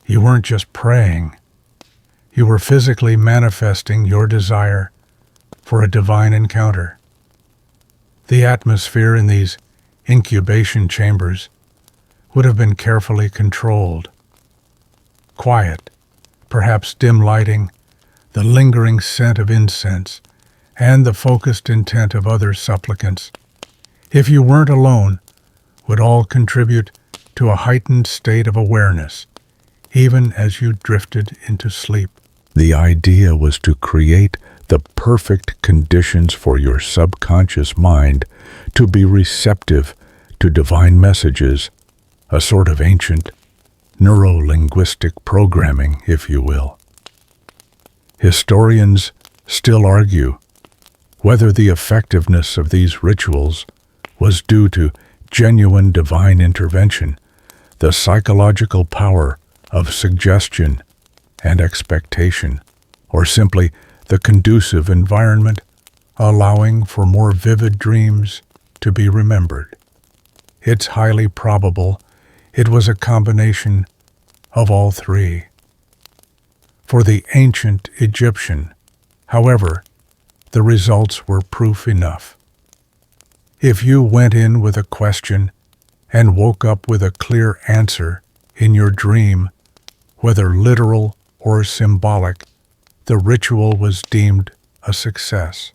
You weren't just praying, you were physically manifesting your desire for a divine encounter. The atmosphere in these incubation chambers would have been carefully controlled. Quiet, perhaps dim lighting, the lingering scent of incense, and the focused intent of other supplicants, if you weren't alone, would all contribute to a heightened state of awareness, even as you drifted into sleep. The idea was to create the perfect conditions for your subconscious mind to be receptive to divine messages, a sort of ancient neuro-linguistic programming, if you will. Historians still argue whether the effectiveness of these rituals was due to genuine divine intervention, the psychological power of suggestion and expectation, or simply the conducive environment allowing for more vivid dreams to be remembered. It's highly probable it was a combination of all three. For the ancient Egyptian, however, the results were proof enough. If you went in with a question and woke up with a clear answer in your dream, whether literal or symbolic, the ritual was deemed a success.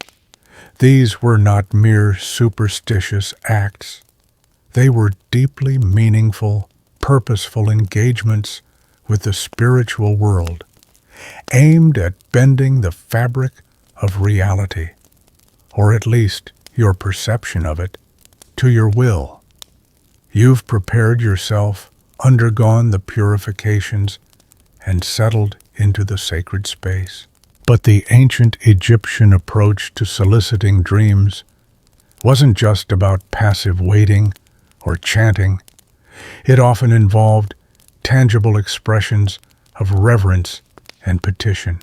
These were not mere superstitious acts. They were deeply meaningful, purposeful engagements with the spiritual world, aimed at bending the fabric of reality, or at least your perception of it, to your will. You've prepared yourself, undergone the purifications, and settled into the sacred space. But the ancient Egyptian approach to soliciting dreams wasn't just about passive waiting or chanting. It often involved tangible expressions of reverence and petition.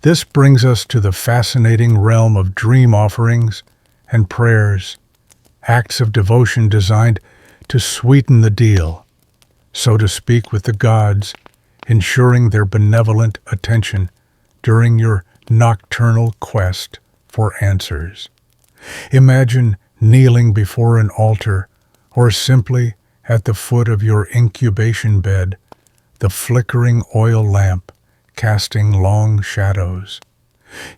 This brings us to the fascinating realm of dream offerings and prayers, acts of devotion designed to sweeten the deal, so to speak, with the gods, ensuring their benevolent attention during your nocturnal quest for answers. Imagine kneeling before an altar or simply at the foot of your incubation bed, the flickering oil lamp casting long shadows.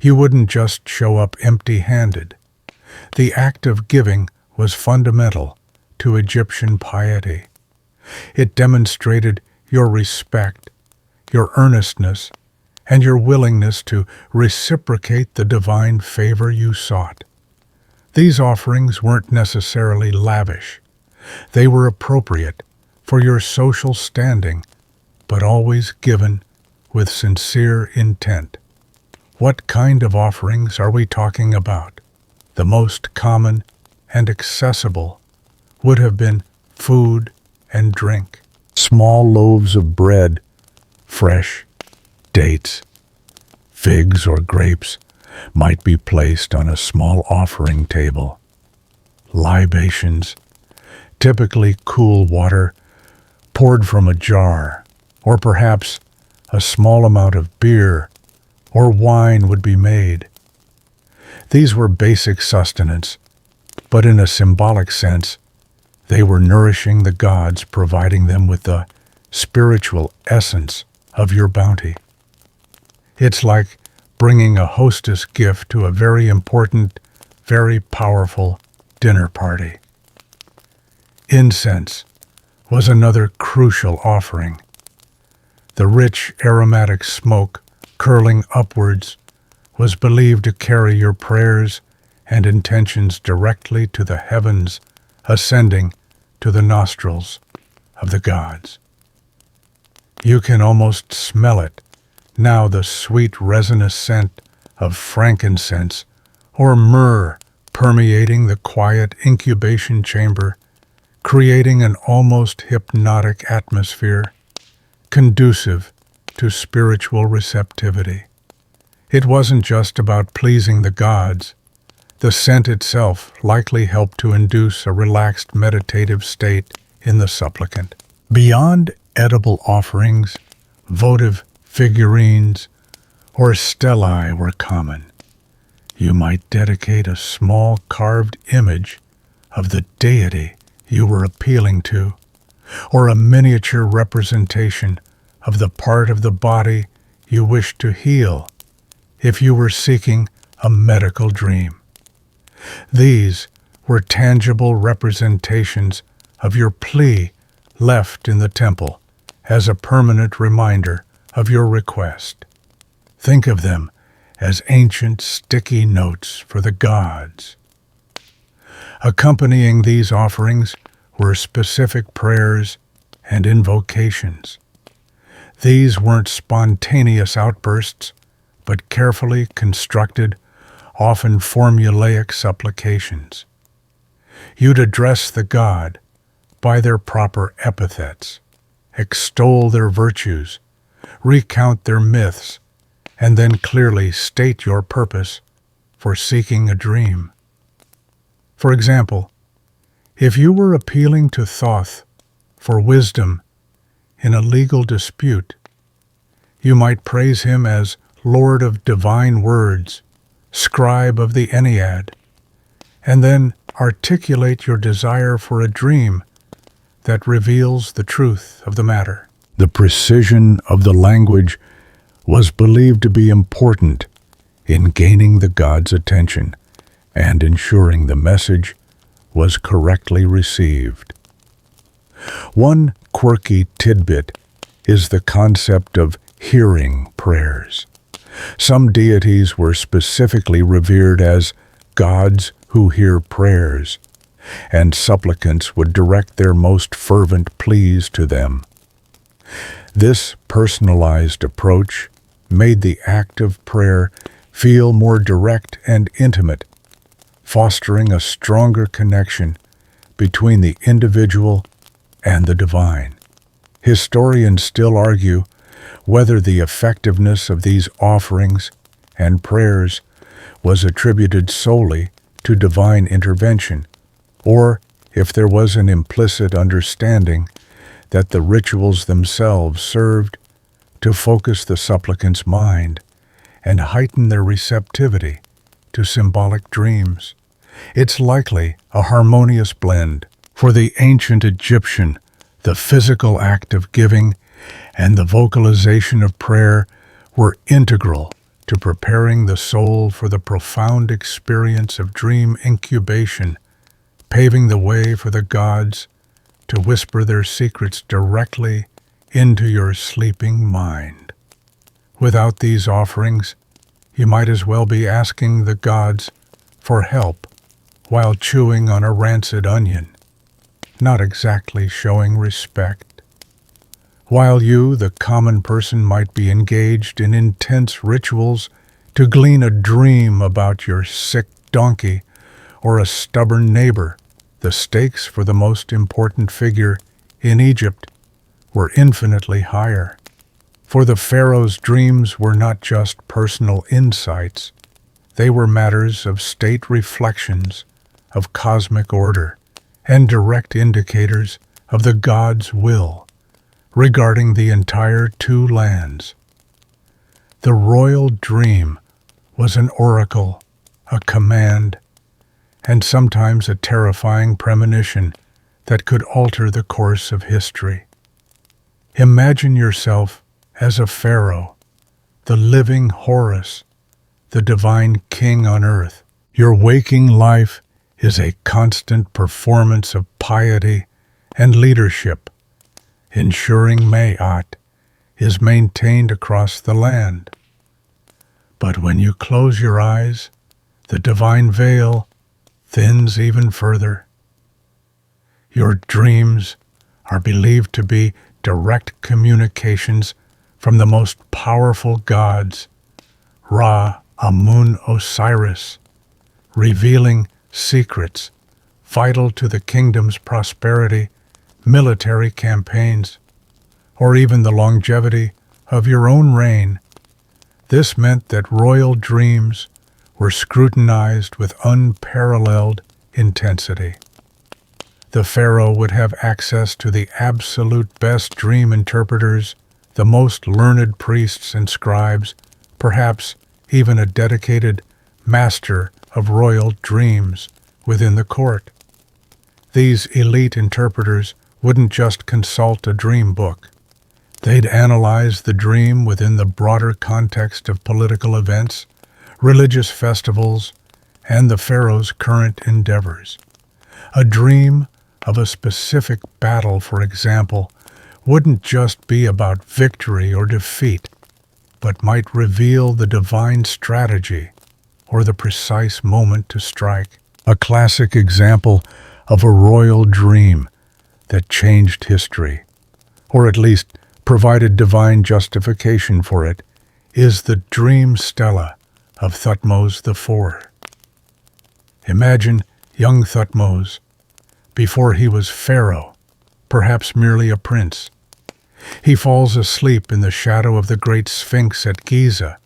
You wouldn't just show up empty-handed. The act of giving was fundamental to Egyptian piety. It demonstrated your respect, your earnestness, and your willingness to reciprocate the divine favor you sought. These offerings weren't necessarily lavish. They were appropriate for your social standing, but always given with sincere intent. What kind of offerings are we talking about? The most common and accessible would have been food and drink. Small loaves of bread, fresh, dates, figs, or grapes might be placed on a small offering table. Libations, typically cool water poured from a jar, or perhaps a small amount of beer or wine would be made. These were basic sustenance, but in a symbolic sense, they were nourishing the gods, providing them with the spiritual essence of your bounty. It's like bringing a hostess gift to a very important, very powerful dinner party. Incense was another crucial offering. The rich aromatic smoke curling upwards was believed to carry your prayers and intentions directly to the heavens, ascending to the nostrils of the gods. You can almost smell it now, the sweet resinous scent of frankincense or myrrh permeating the quiet incubation chamber, creating an almost hypnotic atmosphere conducive to spiritual receptivity. It wasn't just about pleasing the gods. The scent itself likely helped to induce a relaxed meditative state in the supplicant. Beyond edible offerings, votive figurines or stelae were common. You might dedicate a small carved image of the deity you were appealing to, or a miniature representation of the part of the body you wished to heal if you were seeking a medical dream. These were tangible representations of your plea left in the temple as a permanent reminder of your request. Think of them as ancient sticky notes for the gods. Accompanying these offerings were specific prayers and invocations. These weren't spontaneous outbursts, but carefully constructed, often formulaic supplications. You'd address the god by their proper epithets, extol their virtues, recount their myths, and then clearly state your purpose for seeking a dream. For example, if you were appealing to Thoth for wisdom in a legal dispute, you might praise him as Lord of divine words, scribe of the Ennead, and then articulate your desire for a dream that reveals the truth of the matter. The precision of the language was believed to be important in gaining the god's attention and ensuring the message was correctly received. One quirky tidbit is the concept of hearing prayers. Some deities were specifically revered as gods who hear prayers, and supplicants would direct their most fervent pleas to them. This personalized approach made the act of prayer feel more direct and intimate, fostering a stronger connection between the individual and the divine. Historians still argue whether the effectiveness of these offerings and prayers was attributed solely to divine intervention, or if there was an implicit understanding that the rituals themselves served to focus the supplicant's mind and heighten their receptivity to symbolic dreams. It's likely a harmonious blend. For the ancient Egyptian, the physical act of giving and the vocalization of prayer were integral to preparing the soul for the profound experience of dream incubation, paving the way for the gods to whisper their secrets directly into your sleeping mind. Without these offerings, you might as well be asking the gods for help while chewing on a rancid onion, not exactly showing respect. While you, the common person, might be engaged in intense rituals to glean a dream about your sick donkey or a stubborn neighbor, the stakes for the most important figure in Egypt were infinitely higher. For the pharaoh's dreams were not just personal insights, they were matters of state reflections, of cosmic order, and direct indicators of the god's will regarding the entire two lands. The royal dream was an oracle, a command, and sometimes a terrifying premonition that could alter the course of history. Imagine yourself as a pharaoh, the living Horus, the divine king on earth. Your waking life is a constant performance of piety and leadership, ensuring Ma'at is maintained across the land. But when you close your eyes, the divine veil thins even further. Your dreams are believed to be direct communications from the most powerful gods, Ra, Amun, Osiris, revealing secrets vital to the kingdom's prosperity, military campaigns, or even the longevity of your own reign. This meant that royal dreams were scrutinized with unparalleled intensity. The pharaoh would have access to the absolute best dream interpreters, the most learned priests and scribes, perhaps even a dedicated master of royal dreams within the court. These elite interpreters wouldn't just consult a dream book. They'd analyze the dream within the broader context of political events, religious festivals, and the pharaoh's current endeavors. A dream of a specific battle, for example, wouldn't just be about victory or defeat, but might reveal the divine strategy or the precise moment to strike. A classic example of a royal dream that changed history, or at least provided divine justification for it, is the dream stela of Thutmose IV. Imagine young Thutmose, before he was pharaoh, perhaps merely a prince. He falls asleep in the shadow of the great Sphinx at Giza,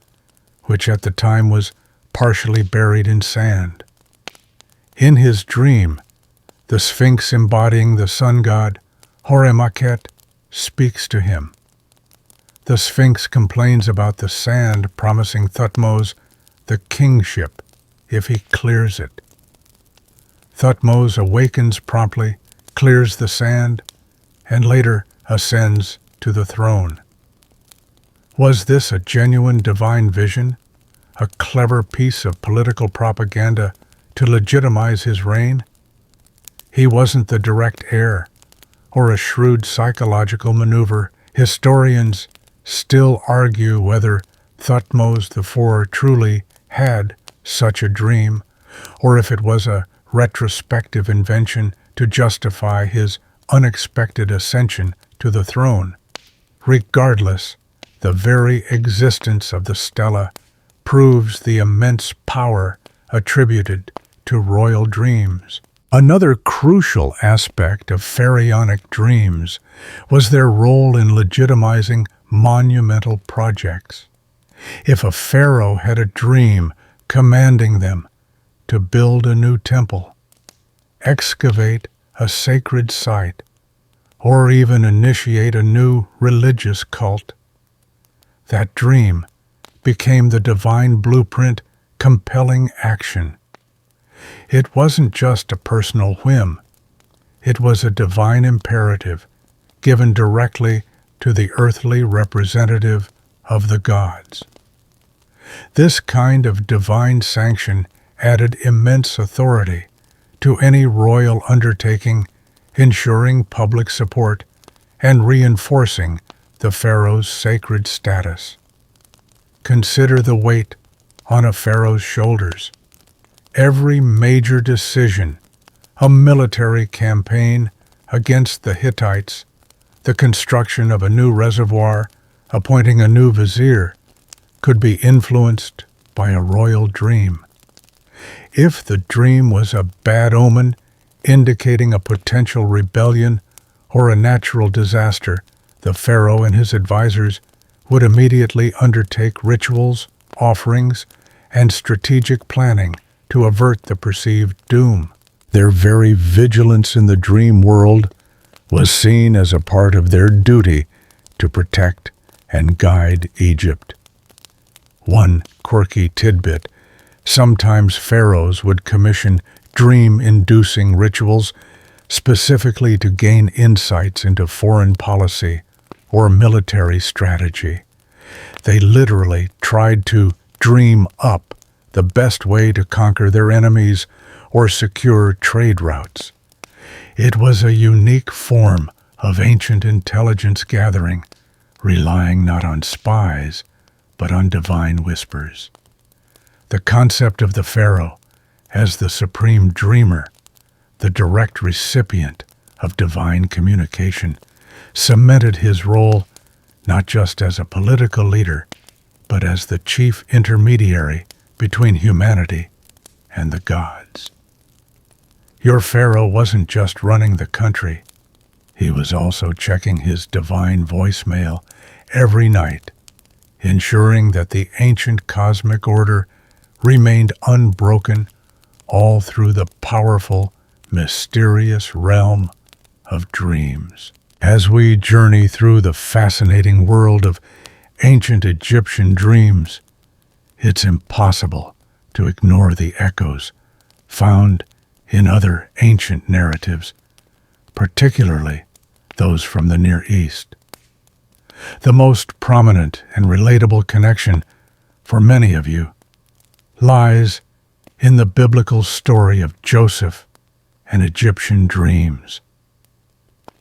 which at the time was partially buried in sand. In his dream, the Sphinx embodying the sun god, Horemakhet, speaks to him. The Sphinx complains about the sand, promising Thutmose the kingship if he clears it. Thutmose awakens promptly, clears the sand, and later ascends to the throne. Was this a genuine divine vision, a clever piece of political propaganda to legitimize his reign? He wasn't the direct heir, or a shrewd psychological maneuver. Historians still argue whether Thutmose IV truly had such a dream, or if it was a retrospective invention to justify his unexpected ascension to the throne. Regardless, the very existence of the stela proves the immense power attributed to royal dreams. Another crucial aspect of pharaonic dreams was their role in legitimizing monumental projects. If a pharaoh had a dream commanding them to build a new temple, excavate a sacred site, or even initiate a new religious cult, that dream became the divine blueprint compelling action. It wasn't just a personal whim. It was a divine imperative given directly to the earthly representative of the gods. This kind of divine sanction added immense authority to any royal undertaking, ensuring public support and reinforcing the pharaoh's sacred status. Consider the weight on a pharaoh's shoulders. Every major decision, a military campaign against the Hittites, the construction of a new reservoir, appointing a new vizier, could be influenced by a royal dream. If the dream was a bad omen, indicating a potential rebellion or a natural disaster, the pharaoh and his advisors would immediately undertake rituals, offerings, and strategic planning to avert the perceived doom. Their very vigilance in the dream world was seen as a part of their duty to protect and guide Egypt. One quirky tidbit: sometimes pharaohs would commission dream-inducing rituals specifically to gain insights into foreign policy or military strategy. They literally tried to dream up the best way to conquer their enemies or secure trade routes. It was a unique form of ancient intelligence gathering, relying not on spies, but on divine whispers. The concept of the pharaoh as the supreme dreamer, the direct recipient of divine communication, cemented his role not just as a political leader, but as the chief intermediary between humanity and the gods. Your pharaoh wasn't just running the country. He was also checking his divine voicemail every night, ensuring that the ancient cosmic order remained unbroken all through the powerful, mysterious realm of dreams. As we journey through the fascinating world of ancient Egyptian dreams, it's impossible to ignore the echoes found in other ancient narratives, particularly those from the Near East. The most prominent and relatable connection for many of you lies in the biblical story of Joseph and Egyptian dreams.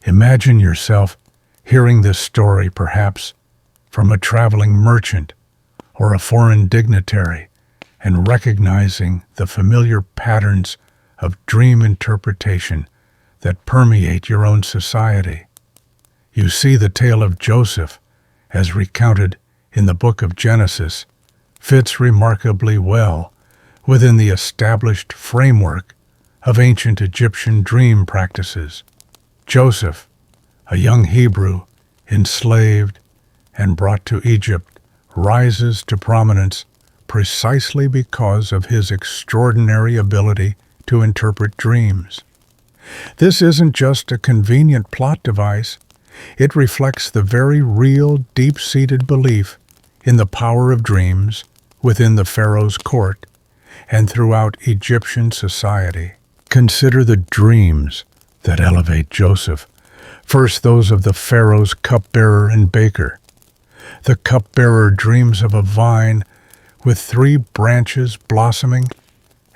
Imagine yourself hearing this story, perhaps from a traveling merchant or a foreign dignitary, and recognizing the familiar patterns of dream interpretation that permeate your own society. You see the tale of Joseph as recounted in the book of Genesis fits remarkably well within the established framework of ancient Egyptian dream practices. Joseph, a young Hebrew, enslaved and brought to Egypt, rises to prominence precisely because of his extraordinary ability to interpret dreams. This isn't just a convenient plot device. It reflects the very real, deep-seated belief in the power of dreams within the pharaoh's court and throughout Egyptian society. Consider the dreams that elevate Joseph. First, those of the pharaoh's cupbearer and baker. The cupbearer dreams of a vine with 3 branches blossoming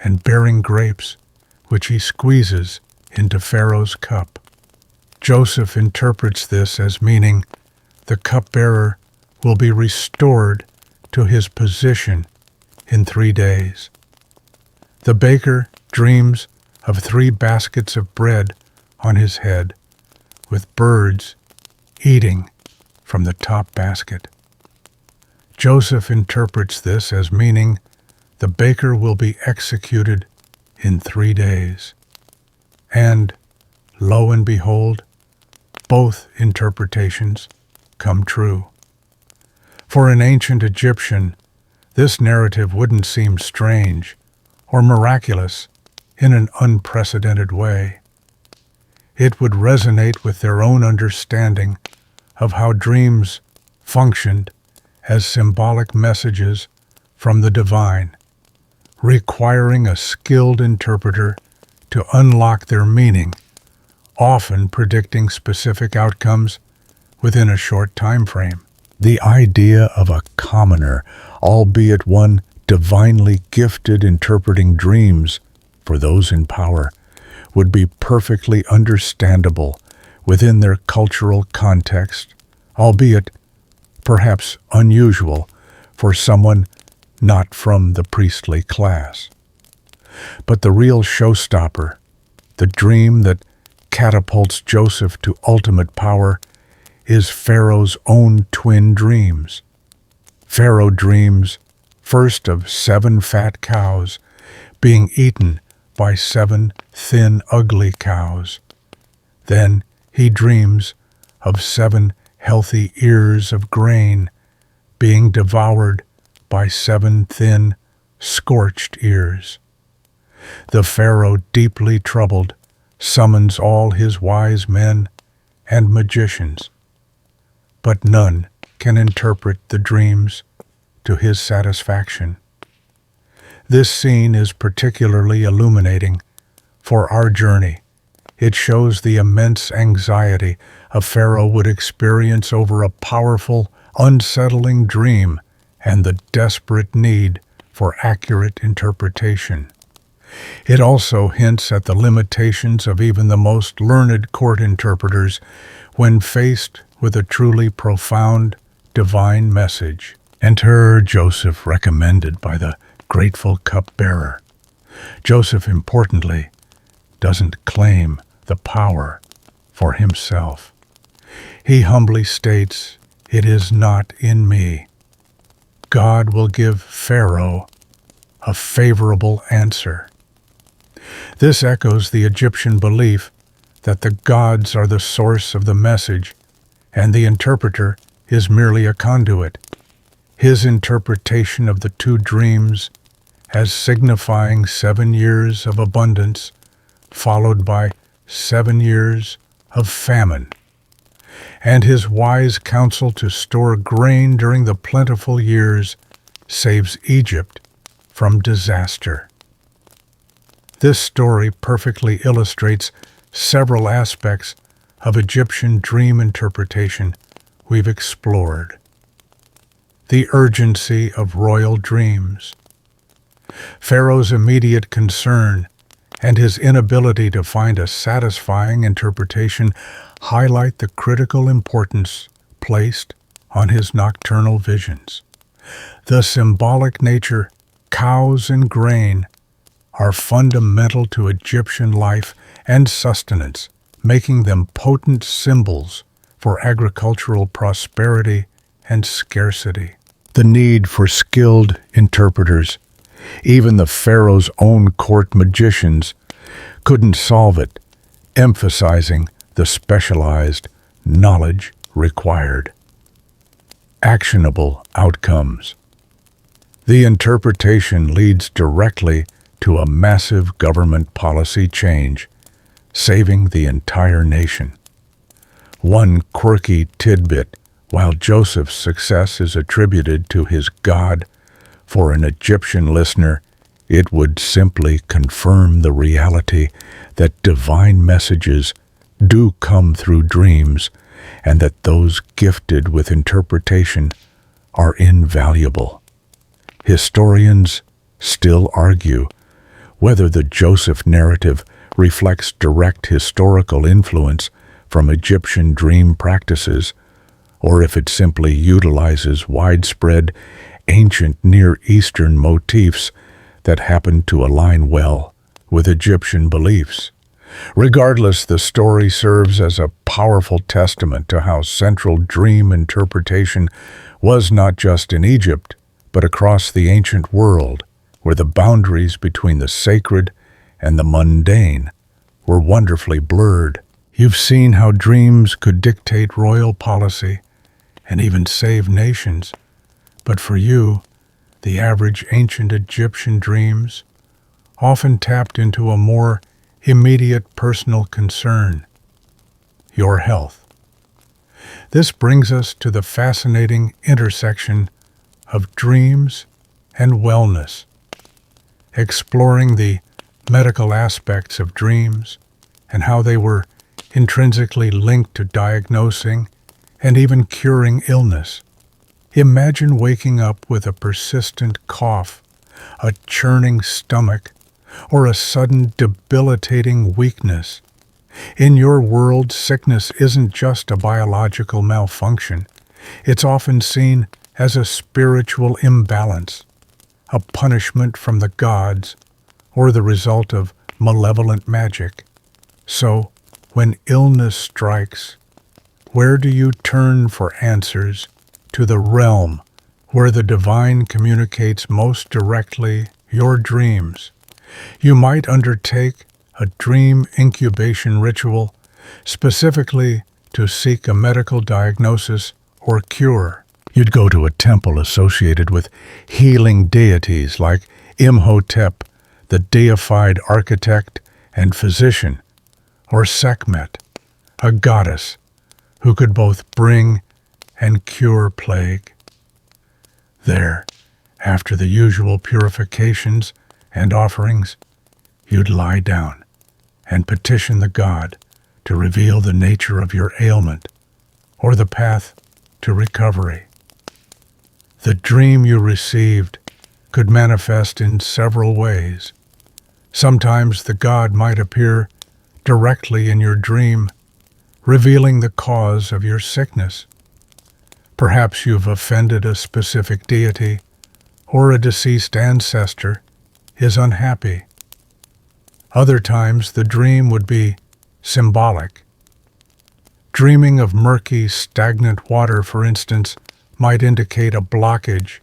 and bearing grapes, which he squeezes into Pharaoh's cup. Joseph interprets this as meaning the cupbearer will be restored to his position in 3 days. The baker dreams of 3 baskets of bread on his head, with birds eating from the top basket. Joseph interprets this as meaning the baker will be executed in 3 days. And, lo and behold, both interpretations come true. For an ancient Egyptian, this narrative wouldn't seem strange or miraculous in an unprecedented way. It would resonate with their own understanding of how dreams functioned as symbolic messages from the divine, requiring a skilled interpreter to unlock their meaning, often predicting specific outcomes within a short time frame. The idea of a commoner, albeit one divinely gifted interpreting dreams for those in power, would be perfectly understandable within their cultural context, albeit perhaps unusual for someone not from the priestly class. But the real showstopper, the dream that catapults Joseph to ultimate power, is Pharaoh's own twin dreams. Pharaoh dreams first of 7 fat cows being eaten by 7 thin, ugly cows. Then he dreams of 7 healthy ears of grain being devoured by 7 thin, scorched ears. The Pharaoh, deeply troubled, summons all his wise men and magicians, but none can interpret the dreams to his satisfaction. This scene is particularly illuminating for our journey. It shows the immense anxiety a pharaoh would experience over a powerful, unsettling dream and the desperate need for accurate interpretation. It also hints at the limitations of even the most learned court interpreters when faced with a truly profound divine message. Enter Joseph, recommended by the grateful cupbearer. Joseph, importantly, doesn't claim the power for himself. He humbly states, "It is not in me." God will give Pharaoh a favorable answer. This echoes the Egyptian belief that the gods are the source of the message and the interpreter is merely a conduit. His interpretation of the 2 dreams as signifying 7 years of abundance followed by 7 years of famine, and his wise counsel to store grain during the plentiful years saves Egypt from disaster. This story perfectly illustrates several aspects of Egyptian dream interpretation we've explored. The urgency of royal dreams. Pharaoh's immediate concern and his inability to find a satisfying interpretation highlight the critical importance placed on his nocturnal visions. The symbolic nature, cows and grain, are fundamental to Egyptian life and sustenance, making them potent symbols for agricultural prosperity and scarcity. the need for skilled interpreters. Even the pharaoh's own court magicians couldn't solve it, emphasizing the specialized knowledge required. Actionable outcomes. The interpretation leads directly to a massive government policy change, saving the entire nation. One quirky tidbit: while Joseph's success is attributed to his God, for an Egyptian listener, it would simply confirm the reality that divine messages do come through dreams, and that those gifted with interpretation are invaluable. Historians still argue whether the Joseph narrative reflects direct historical influence from Egyptian dream practices, or if it simply utilizes widespread ancient Near Eastern motifs that happen to align well with Egyptian beliefs. Regardless, the story serves as a powerful testament to how central dream interpretation was not just in Egypt, but across the ancient world, where the boundaries between the sacred and the mundane were wonderfully blurred. You've seen how dreams could dictate royal policy and even save nations. But for you, the average ancient Egyptian dreams often tapped into a more immediate personal concern: your health. This brings us to the fascinating intersection of dreams and wellness, exploring the medical aspects of dreams and how they were intrinsically linked to diagnosing and even curing illness. Imagine waking up with a persistent cough, a churning stomach, or a sudden debilitating weakness. In your world, sickness isn't just a biological malfunction. It's often seen as a spiritual imbalance, a punishment from the gods, or the result of malevolent magic. So, when illness strikes, where do you turn for answers? To the realm where the divine communicates most directly: your dreams. You might undertake a dream incubation ritual, specifically to seek a medical diagnosis or cure. You'd go to a temple associated with healing deities like Imhotep, the deified architect and physician, or Sekhmet, a goddess who could both bring and cure plague. There, after the usual purifications and offerings, you'd lie down and petition the god to reveal the nature of your ailment or the path to recovery. The dream you received could manifest in several ways. Sometimes the god might appear directly in your dream, revealing the cause of your sickness. Perhaps you've offended a specific deity, or a deceased ancestor is unhappy. Other times the dream would be symbolic. Dreaming of murky, stagnant water, for instance, might indicate a blockage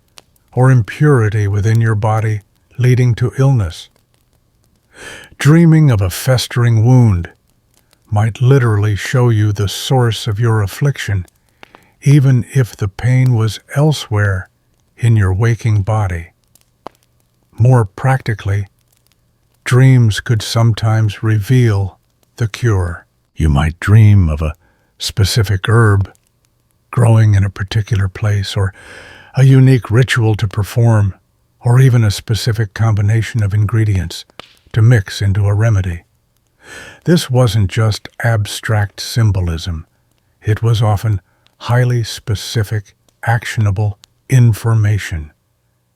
or impurity within your body, leading to illness. Dreaming of a festering wound might literally show you the source of your affliction, even if the pain was elsewhere in your waking body. More practically, dreams could sometimes reveal the cure. You might dream of a specific herb growing in a particular place, or a unique ritual to perform, or even a specific combination of ingredients to mix into a remedy. This wasn't just abstract symbolism. It was often highly specific, actionable information.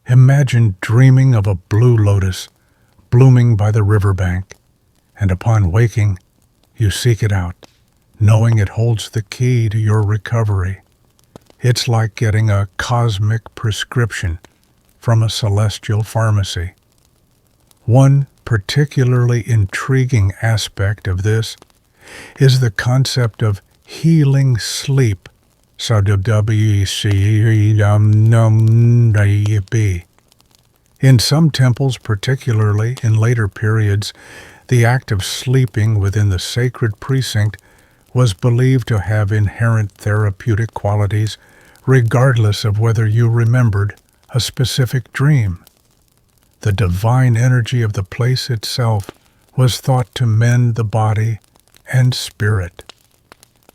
Imagine dreaming of a blue lotus blooming by the riverbank, and upon waking, you seek it out, knowing it holds the key to your recovery. It's like getting a cosmic prescription from a celestial pharmacy. One particularly intriguing aspect of this is the concept of healing sleep, In some temples, particularly in later periods, the act of sleeping within the sacred precinct was believed to have inherent therapeutic qualities, regardless of whether you remembered a specific dream. The divine energy of the place itself was thought to mend the body and spirit.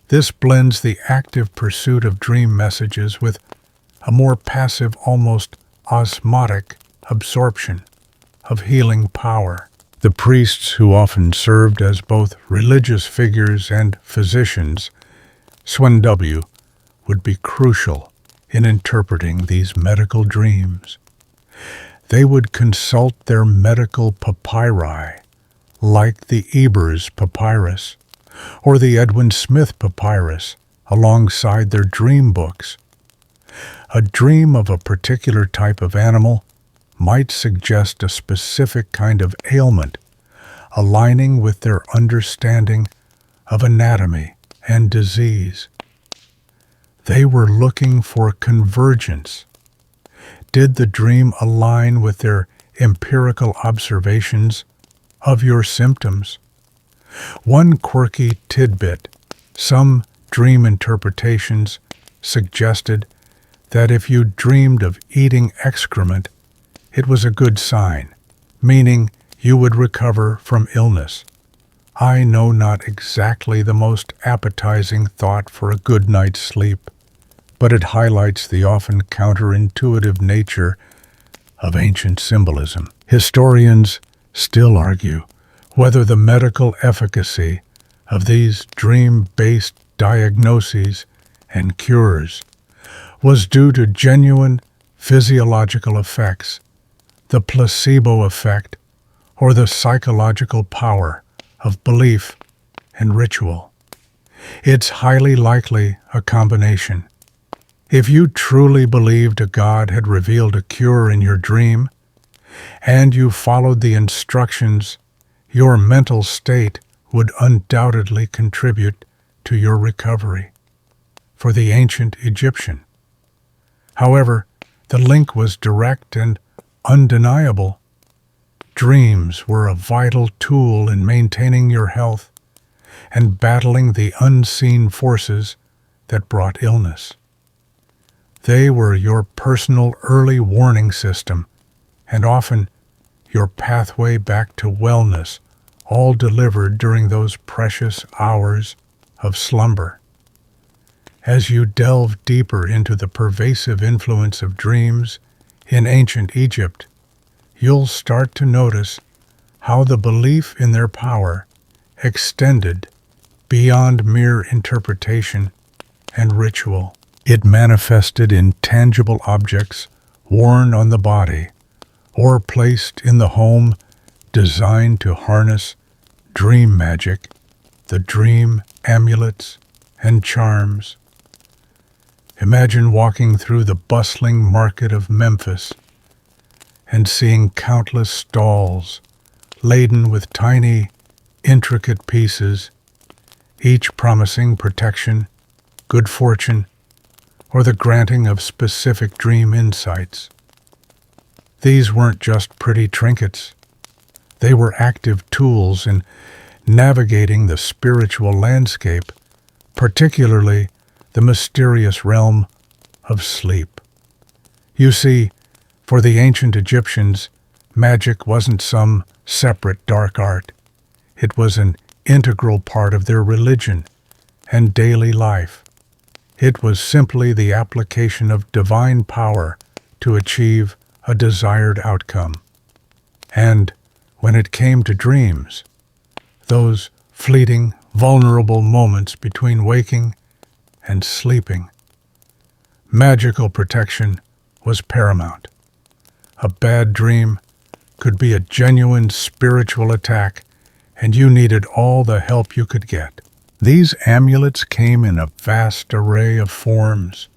This blends the active pursuit of dream messages with a more passive, almost osmotic absorption of healing power. The priests, who often served as both religious figures and physicians, Swenw, would be crucial in interpreting these medical dreams. They would consult their medical papyri, like the Ebers papyrus or the Edwin Smith papyrus, alongside their dream books. A dream of a particular type of animal might suggest a specific kind of ailment, aligning with their understanding of anatomy and disease. They were looking for convergence. Did the dream align with their empirical observations of your symptoms? One quirky tidbit: some dream interpretations suggested that if you dreamed of eating excrement, it was a good sign, meaning you would recover from illness. I know not exactly the most appetizing thought for a good night's sleep, but it highlights the often counterintuitive nature of ancient symbolism. Historians still argue whether the medical efficacy of these dream-based diagnoses and cures was due to genuine physiological effects, the placebo effect, or the psychological power of belief and ritual. It's highly likely a combination. If you truly believed a god had revealed a cure in your dream, and you followed the instructions, your mental state would undoubtedly contribute to your recovery. For the ancient Egyptian, however, the link was direct and undeniable. Dreams were a vital tool in maintaining your health and battling the unseen forces that brought illness. They were your personal early warning system, and often your pathway back to wellness, all delivered during those precious hours of slumber. As you delve deeper into the pervasive influence of dreams in ancient Egypt, you'll start to notice how the belief in their power extended beyond mere interpretation and ritual. It manifested in tangible objects worn on the body or placed in the home, designed to harness dream magic, the dream amulets and charms. Imagine walking through the bustling market of Memphis and seeing countless stalls laden with tiny, intricate pieces, each promising protection, good fortune, or the granting of specific dream insights. These weren't just pretty trinkets. They were active tools in navigating the spiritual landscape, particularly the mysterious realm of sleep. You see, for the ancient Egyptians, magic wasn't some separate dark art. It was an integral part of their religion and daily life. It was simply the application of divine power to achieve a desired outcome. And when it came to dreams, those fleeting, vulnerable moments between waking and sleeping, magical protection was paramount. A bad dream could be a genuine spiritual attack, and you needed all the help you could get. These amulets came in a vast array of forms,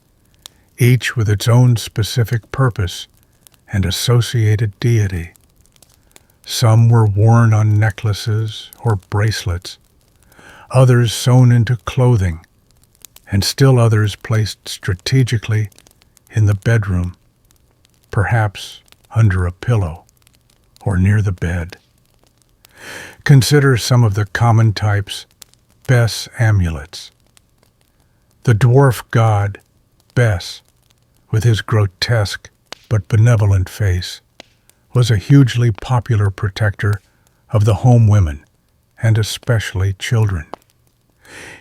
each with its own specific purpose and associated deity. Some were worn on necklaces or bracelets, others sewn into clothing, and still others placed strategically in the bedroom, perhaps under a pillow or near the bed. Consider some of the common types. Bes amulets. The dwarf god, Bes, with his grotesque but benevolent face, was a hugely popular protector of the home women, and especially children.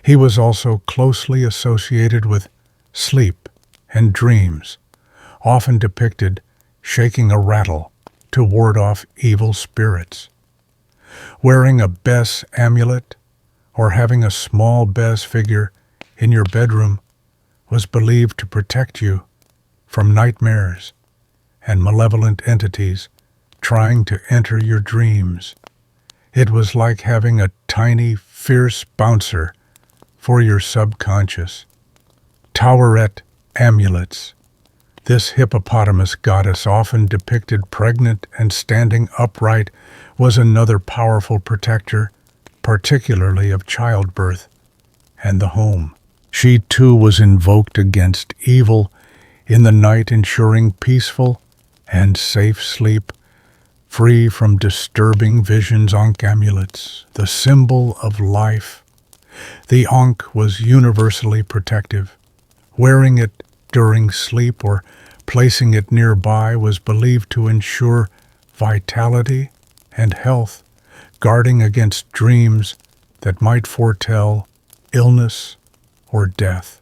He was also closely associated with sleep and dreams, often depicted shaking a rattle to ward off evil spirits. Wearing a Bes amulet or having a small Bes figure in your bedroom was believed to protect you from nightmares and malevolent entities trying to enter your dreams. It was like having a tiny, fierce bouncer for your subconscious. Toweret amulets. This hippopotamus goddess, often depicted pregnant and standing upright, was another powerful protector, particularly of childbirth and the home. She too was invoked against evil in the night, ensuring peaceful and safe sleep, free from disturbing visions. Ankh amulets, the symbol of life. The Ankh was universally protective. Wearing it during sleep or placing it nearby was believed to ensure vitality and health, guarding against dreams that might foretell illness or death.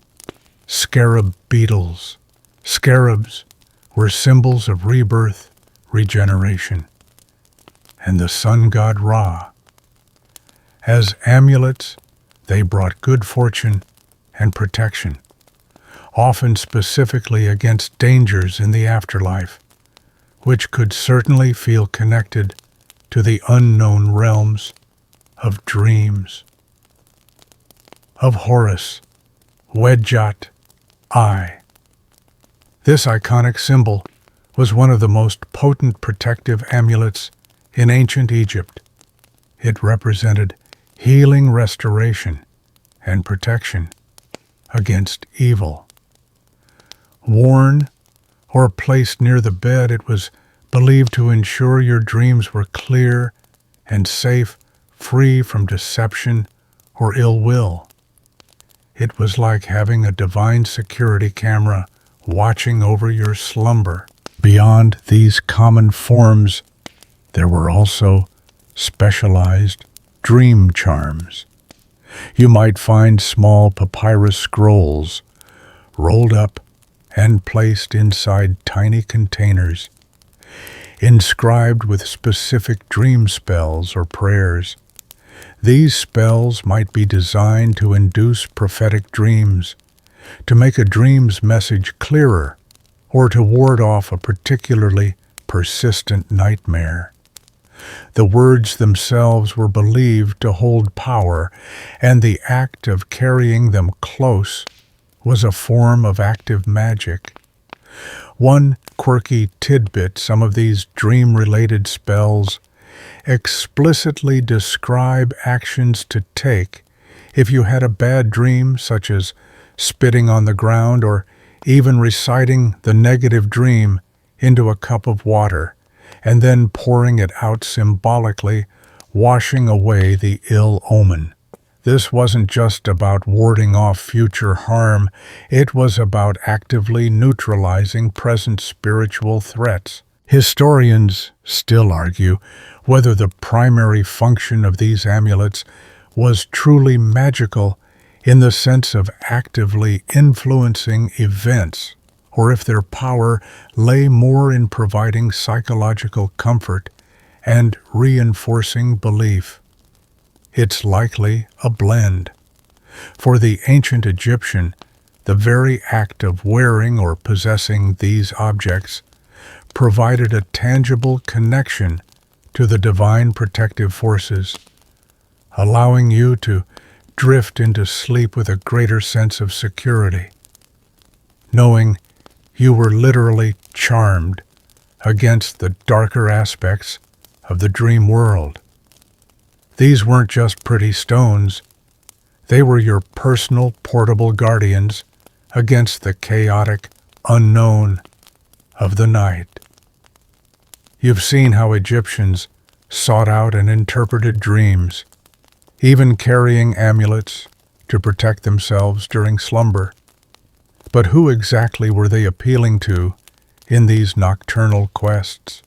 Scarab beetles. Scarabs were symbols of rebirth, regeneration, and the sun god Ra. As amulets, they brought good fortune and protection, often specifically against dangers in the afterlife, which could certainly feel connected to the unknown realms of dreams. Of Horus, Wedjat Eye. This iconic symbol was one of the most potent protective amulets in ancient Egypt. It represented healing, restoration, and protection against evil. Worn or placed near the bed, it was believed to ensure your dreams were clear and safe, free from deception or ill will. It was like having a divine security camera watching over your slumber. Beyond these common forms, there were also specialized dream charms. You might find small papyrus scrolls rolled up and placed inside tiny containers, inscribed with specific dream spells or prayers. These spells might be designed to induce prophetic dreams, to make a dream's message clearer, or to ward off a particularly persistent nightmare. The words themselves were believed to hold power, and the act of carrying them close was a form of active magic. One quirky tidbit: some of these dream-related spells explicitly describe actions to take if you had a bad dream, such as spitting on the ground or even reciting the negative dream into a cup of water and then pouring it out, symbolically washing away the ill omen. This wasn't just about warding off future harm, it was about actively neutralizing present spiritual threats. Historians still argue whether the primary function of these amulets was truly magical in the sense of actively influencing events, or if their power lay more in providing psychological comfort and reinforcing belief. It's likely a blend. For the ancient Egyptian, the very act of wearing or possessing these objects provided a tangible connection to the divine protective forces, allowing you to drift into sleep with a greater sense of security, knowing you were literally charmed against the darker aspects of the dream world. These weren't just pretty stones, They were your personal portable guardians against the chaotic unknown of the night. You've seen how Egyptians sought out and interpreted dreams, even carrying amulets to protect themselves during slumber. But who exactly were they appealing to in these nocturnal quests?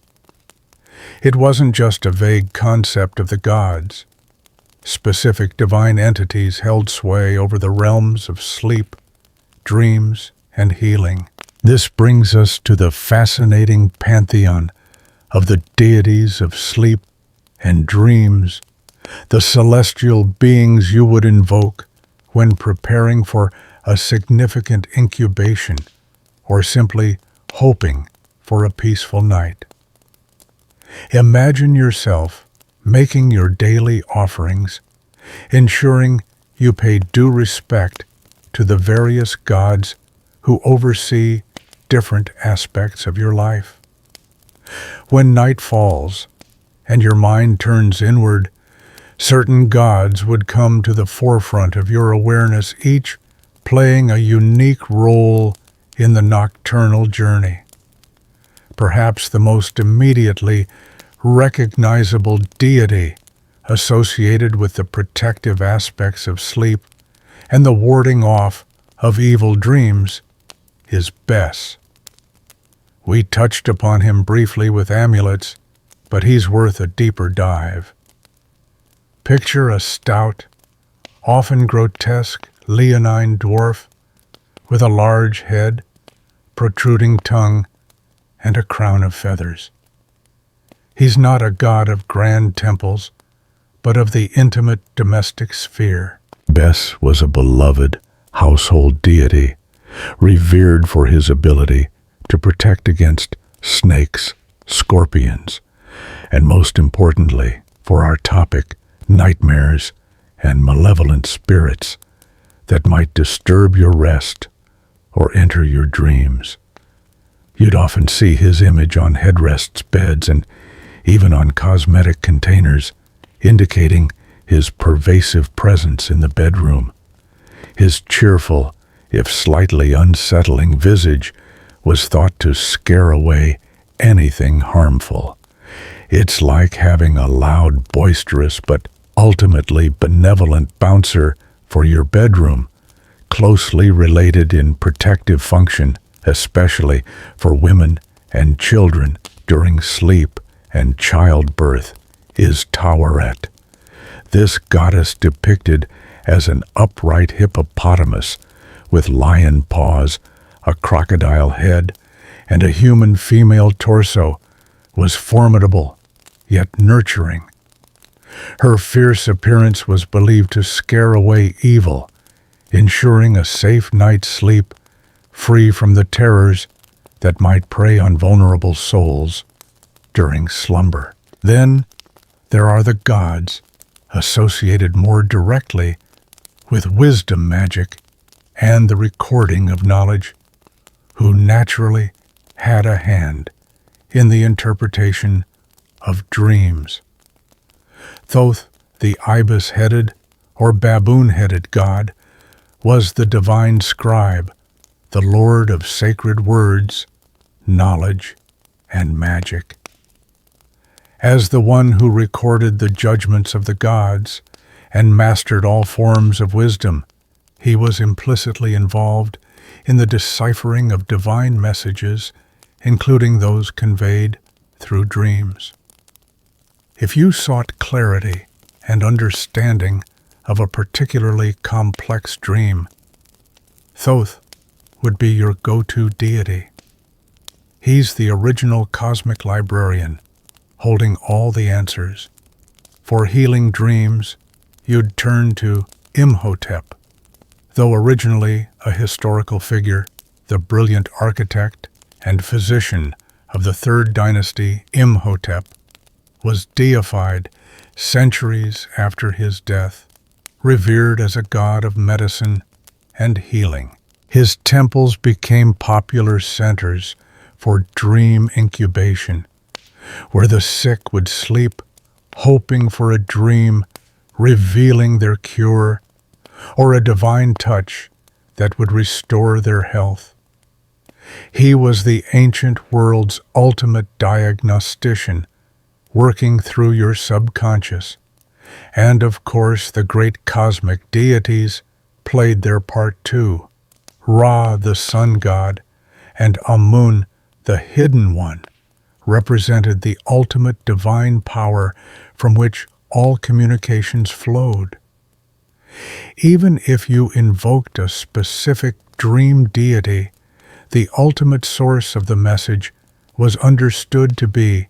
It wasn't just a vague concept of the gods. Specific divine entities held sway over the realms of sleep, dreams, and healing. This brings us to the fascinating pantheon of the deities of sleep and dreams, the celestial beings you would invoke when preparing for a significant incubation or simply hoping for a peaceful night. Imagine yourself making your daily offerings, ensuring you pay due respect to the various gods who oversee different aspects of your life. When night falls and your mind turns inward, certain gods would come to the forefront of your awareness, each playing a unique role in the nocturnal journey. Perhaps the most immediately recognizable deity associated with the protective aspects of sleep and the warding off of evil dreams is Bes. We touched upon him briefly with amulets, but he's worth a deeper dive. Picture a stout, often grotesque, leonine dwarf with a large head, protruding tongue, and a crown of feathers. He's not a god of grand temples, but of the intimate domestic sphere. Bes was a beloved household deity, revered for his ability to protect against snakes, scorpions, and most importantly, for our topic, nightmares and malevolent spirits that might disturb your rest or enter your dreams. You'd often see his image on headrests, beds, and even on cosmetic containers, indicating his pervasive presence in the bedroom. His cheerful, if slightly unsettling visage was thought to scare away anything harmful. It's like having a loud, boisterous, but ultimately benevolent bouncer for your bedroom, closely related in protective function, especially for women and children during sleep and childbirth, is Taweret. This goddess depicted as an upright hippopotamus with lion paws, a crocodile head, and a human female torso, was formidable, yet nurturing. Her fierce appearance was believed to scare away evil, ensuring a safe night's sleep, free from the terrors that might prey on vulnerable souls during slumber. Then there are the gods, associated more directly with wisdom magic and the recording of knowledge, who naturally had a hand in the interpretation of dreams. Thoth, the ibis-headed or baboon-headed god, was the divine scribe, the lord of sacred words, knowledge, and magic. As the one who recorded the judgments of the gods and mastered all forms of wisdom, he was implicitly involved in the deciphering of divine messages, including those conveyed through dreams. If you sought clarity and understanding of a particularly complex dream, Thoth would be your go-to deity. He's the original cosmic librarian, holding all the answers. For healing dreams, you'd turn to Imhotep. Though originally a historical figure, the brilliant architect and physician of the Third Dynasty, Imhotep, was deified centuries after his death, revered as a god of medicine and healing. His temples became popular centers for dream incubation, where the sick would sleep, hoping for a dream revealing their cure, or a divine touch that would restore their health. He was the ancient world's ultimate diagnostician, working through your subconscious. And of course, the great cosmic deities played their part too. Ra, the sun god, and Amun, the hidden one, represented the ultimate divine power from which all communications flowed. Even if you invoked a specific dream deity, the ultimate source of the message was understood to be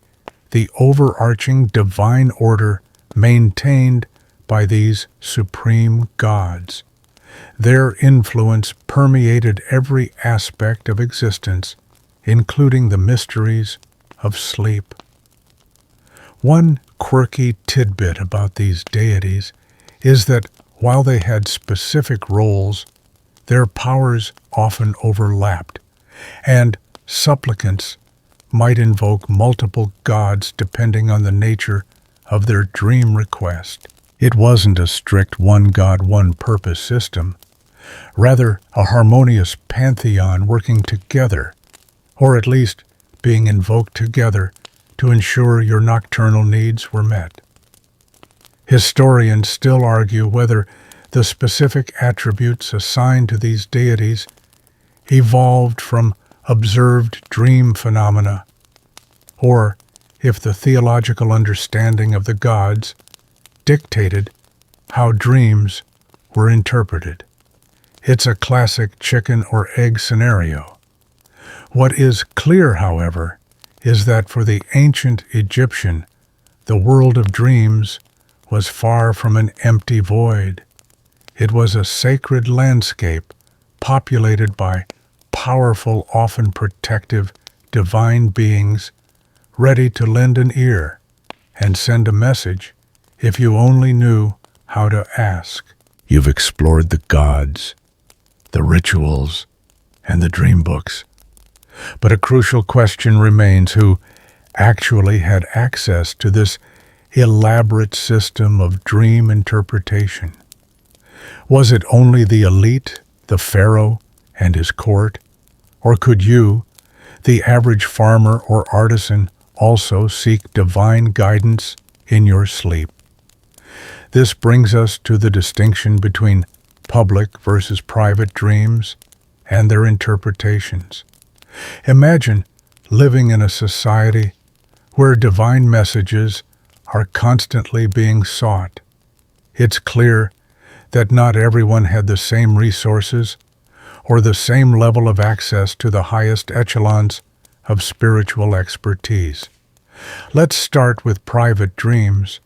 the overarching divine order maintained by these supreme gods. Their influence permeated every aspect of existence, including the mysteries of sleep. One quirky tidbit about these deities is that while they had specific roles, their powers often overlapped, and supplicants might invoke multiple gods depending on the nature of their dream request. It wasn't a strict one God, one purpose system, rather a harmonious pantheon working together, or at least being invoked together to ensure your nocturnal needs were met. Historians still argue whether the specific attributes assigned to these deities evolved from observed dream phenomena, or if the theological understanding of the gods dictated how dreams were interpreted. It's a classic chicken or egg scenario. What is clear, however, is that for the ancient Egyptian, the world of dreams was far from an empty void. It was a sacred landscape populated by powerful, often protective, divine beings ready to lend an ear and send a message if you only knew how to ask. You've explored the gods, the rituals, and the dream books. But a crucial question remains: who actually had access to this elaborate system of dream interpretation? Was it only the elite, the pharaoh and his court? Or could you, the average farmer or artisan, also seek divine guidance in your sleep? This brings us to the distinction between public versus private dreams and their interpretations. Imagine living in a society where divine messages are constantly being sought. It's clear that not everyone had the same resources or the same level of access to the highest echelons of spiritual expertise. Let's start with private dreams.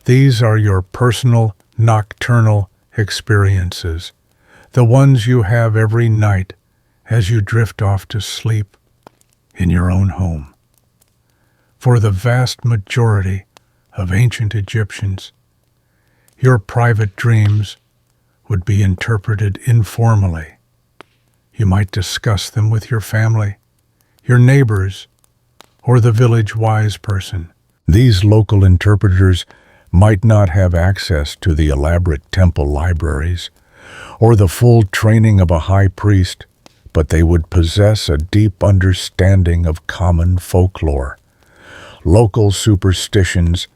These are your personal nocturnal experiences, the ones you have every night as you drift off to sleep in your own home. For the vast majority of ancient Egyptians, your private dreams would be interpreted informally. You might discuss them with your family, your neighbors, or the village wise person. These local interpreters might not have access to the elaborate temple libraries or the full training of a high priest, but they would possess a deep understanding of common folklore, local superstitions,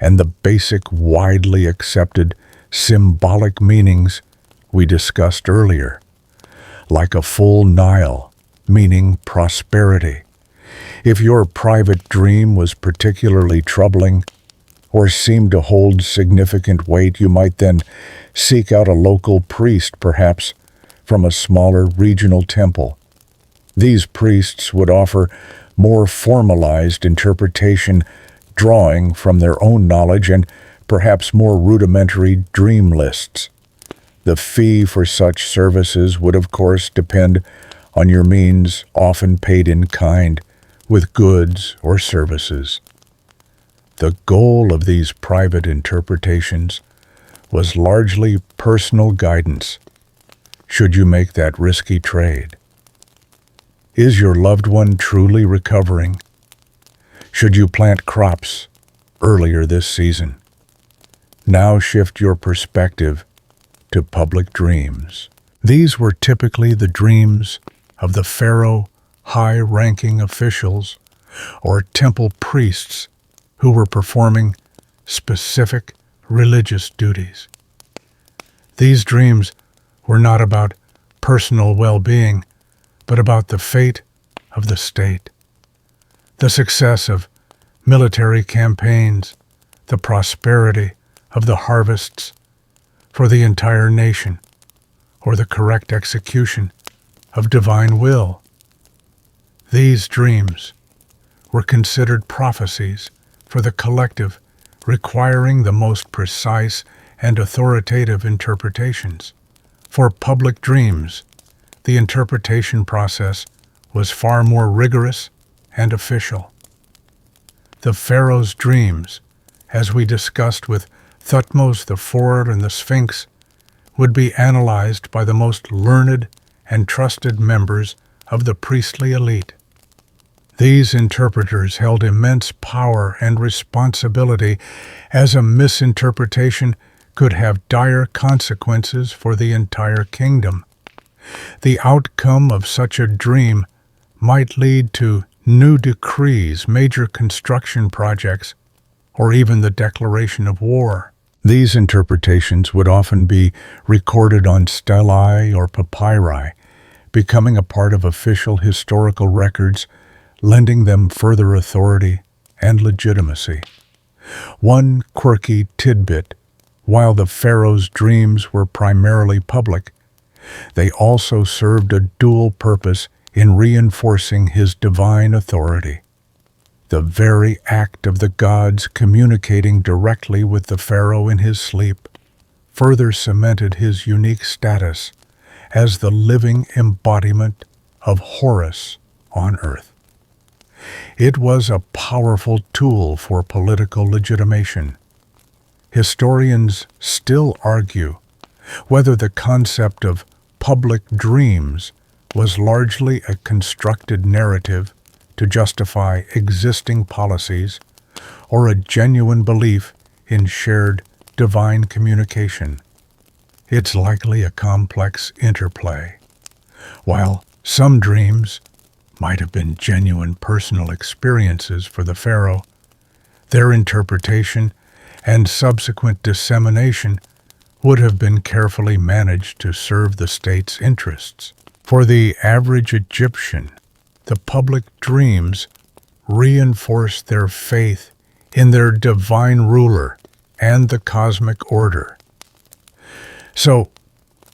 and the basic, widely accepted symbolic meanings we discussed earlier, like a full Nile, meaning prosperity. If your private dream was particularly troubling or seemed to hold significant weight, you might then seek out a local priest, perhaps from a smaller regional temple. These priests would offer more formalized interpretation, drawing from their own knowledge and perhaps more rudimentary dream lists. The fee for such services would, of course, depend on your means, often paid in kind, with goods or services. The goal of these private interpretations was largely personal guidance. Should you make that risky trade? Is your loved one truly recovering? Should you plant crops earlier this season? Now shift your perspective to public dreams. These were typically the dreams of the pharaoh, high-ranking officials, or temple priests who were performing specific religious duties. These dreams were not about personal well-being, but about the fate of the state, the success of military campaigns, the prosperity of the harvests for the entire nation, or the correct execution of divine will. These dreams were considered prophecies for the collective, requiring the most precise and authoritative interpretations. For public dreams, the interpretation process was far more rigorous and official. The pharaoh's dreams, as we discussed with Thutmose IV and the Sphinx, would be analyzed by the most learned and trusted members of the priestly elite. These interpreters held immense power and responsibility, as a misinterpretation could have dire consequences for the entire kingdom. The outcome of such a dream might lead to new decrees, major construction projects, or even the declaration of war. These interpretations would often be recorded on stelae or papyri, becoming a part of official historical records, lending them further authority and legitimacy. One quirky tidbit: while the pharaoh's dreams were primarily public, they also served a dual purpose in reinforcing his divine authority. The very act of the gods communicating directly with the pharaoh in his sleep further cemented his unique status as the living embodiment of Horus on earth. It was a powerful tool for political legitimation. Historians still argue whether the concept of public dreams was largely a constructed narrative to justify existing policies or a genuine belief in shared divine communication. It's likely a complex interplay. While some dreams might have been genuine personal experiences for the pharaoh, their interpretation and subsequent dissemination would have been carefully managed to serve the state's interests. For the average Egyptian, the public dreams reinforced their faith in their divine ruler and the cosmic order. So,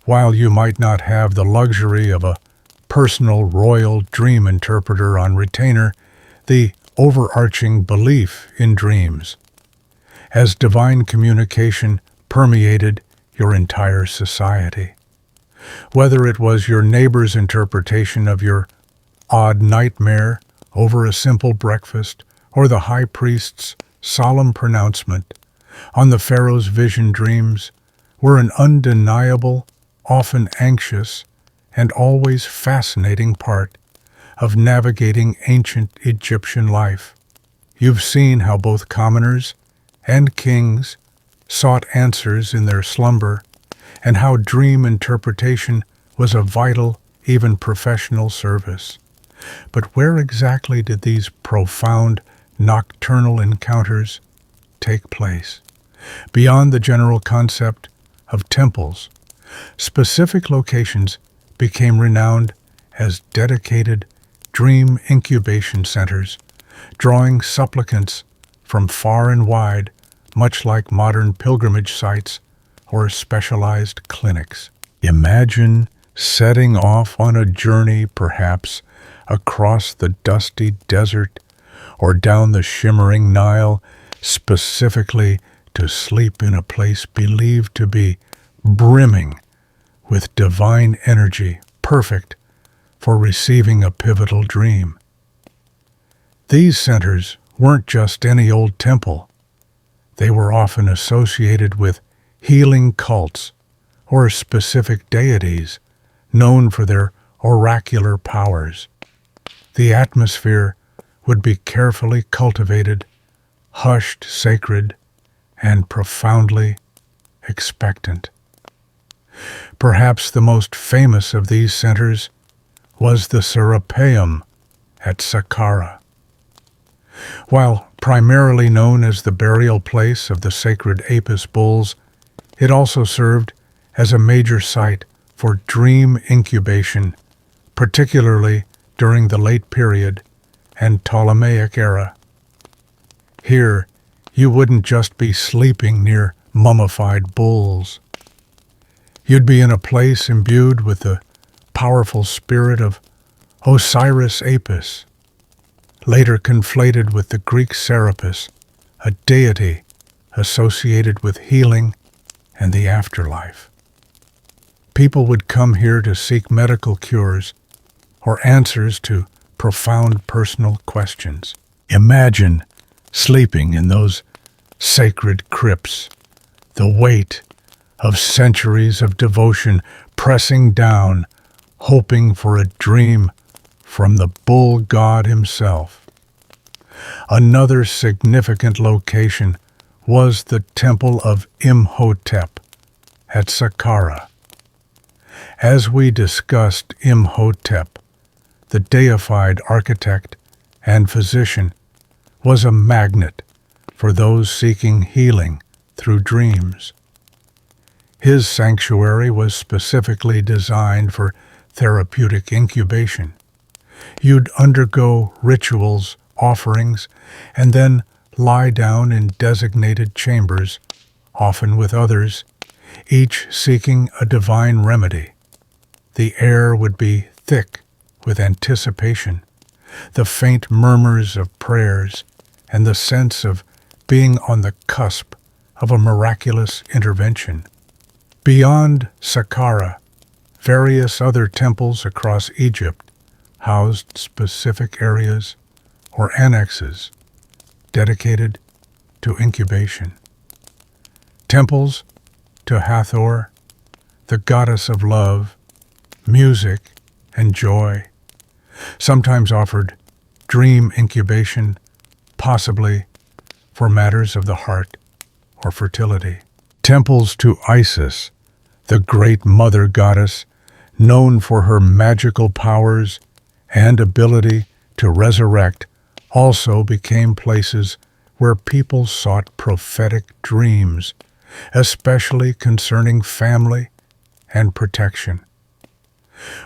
while you might not have the luxury of a personal royal dream interpreter on retainer, the overarching belief in dreams as divine communication permeated your entire society. Whether it was your neighbor's interpretation of your odd nightmare over a simple breakfast, or the high priest's solemn pronouncement on the pharaoh's vision, dreams were an undeniable, often anxious, and always fascinating part of navigating ancient Egyptian life. You've seen how both commoners and kings sought answers in their slumber, and how dream interpretation was a vital, even professional service. But where exactly did these profound nocturnal encounters take place? Beyond the general concept of temples, specific locations became renowned as dedicated dream incubation centers, drawing supplicants from far and wide, much like modern pilgrimage sites or specialized clinics. Imagine setting off on a journey, perhaps across the dusty desert or down the shimmering Nile, specifically to sleep in a place believed to be brimming with divine energy, perfect for receiving a pivotal dream. These centers weren't just any old temple. They were often associated with healing cults or specific deities known for their oracular powers. The atmosphere would be carefully cultivated, hushed, sacred, and profoundly expectant. Perhaps the most famous of these centers was the Serapeum at Saqqara. While primarily known as the burial place of the sacred Apis bulls, it also served as a major site for dream incubation, particularly during the late period and Ptolemaic era. Here, you wouldn't just be sleeping near mummified bulls. You'd be in a place imbued with the powerful spirit of Osiris Apis, later conflated with the Greek Serapis, a deity associated with healing and the afterlife. People would come here to seek medical cures or answers to profound personal questions. Imagine sleeping in those sacred crypts, the weight of centuries of devotion pressing down, hoping for a dream from the bull god himself. Another significant location was the Temple of Imhotep at Saqqara. As we discussed, Imhotep, the deified architect and physician, was a magnet for those seeking healing through dreams. His sanctuary was specifically designed for therapeutic incubation. You'd undergo rituals, offerings, and then lie down in designated chambers, often with others, each seeking a divine remedy. The air would be thick with anticipation, the faint murmurs of prayers, and the sense of being on the cusp of a miraculous intervention. Beyond Saqqara, various other temples across Egypt housed specific areas or annexes dedicated to incubation. Temples to Hathor, the goddess of love, music, and joy, sometimes offered dream incubation, possibly for matters of the heart or fertility. Temples to Isis, the great mother goddess, known for her magical powers and ability to resurrect, also became places where people sought prophetic dreams, especially concerning family and protection.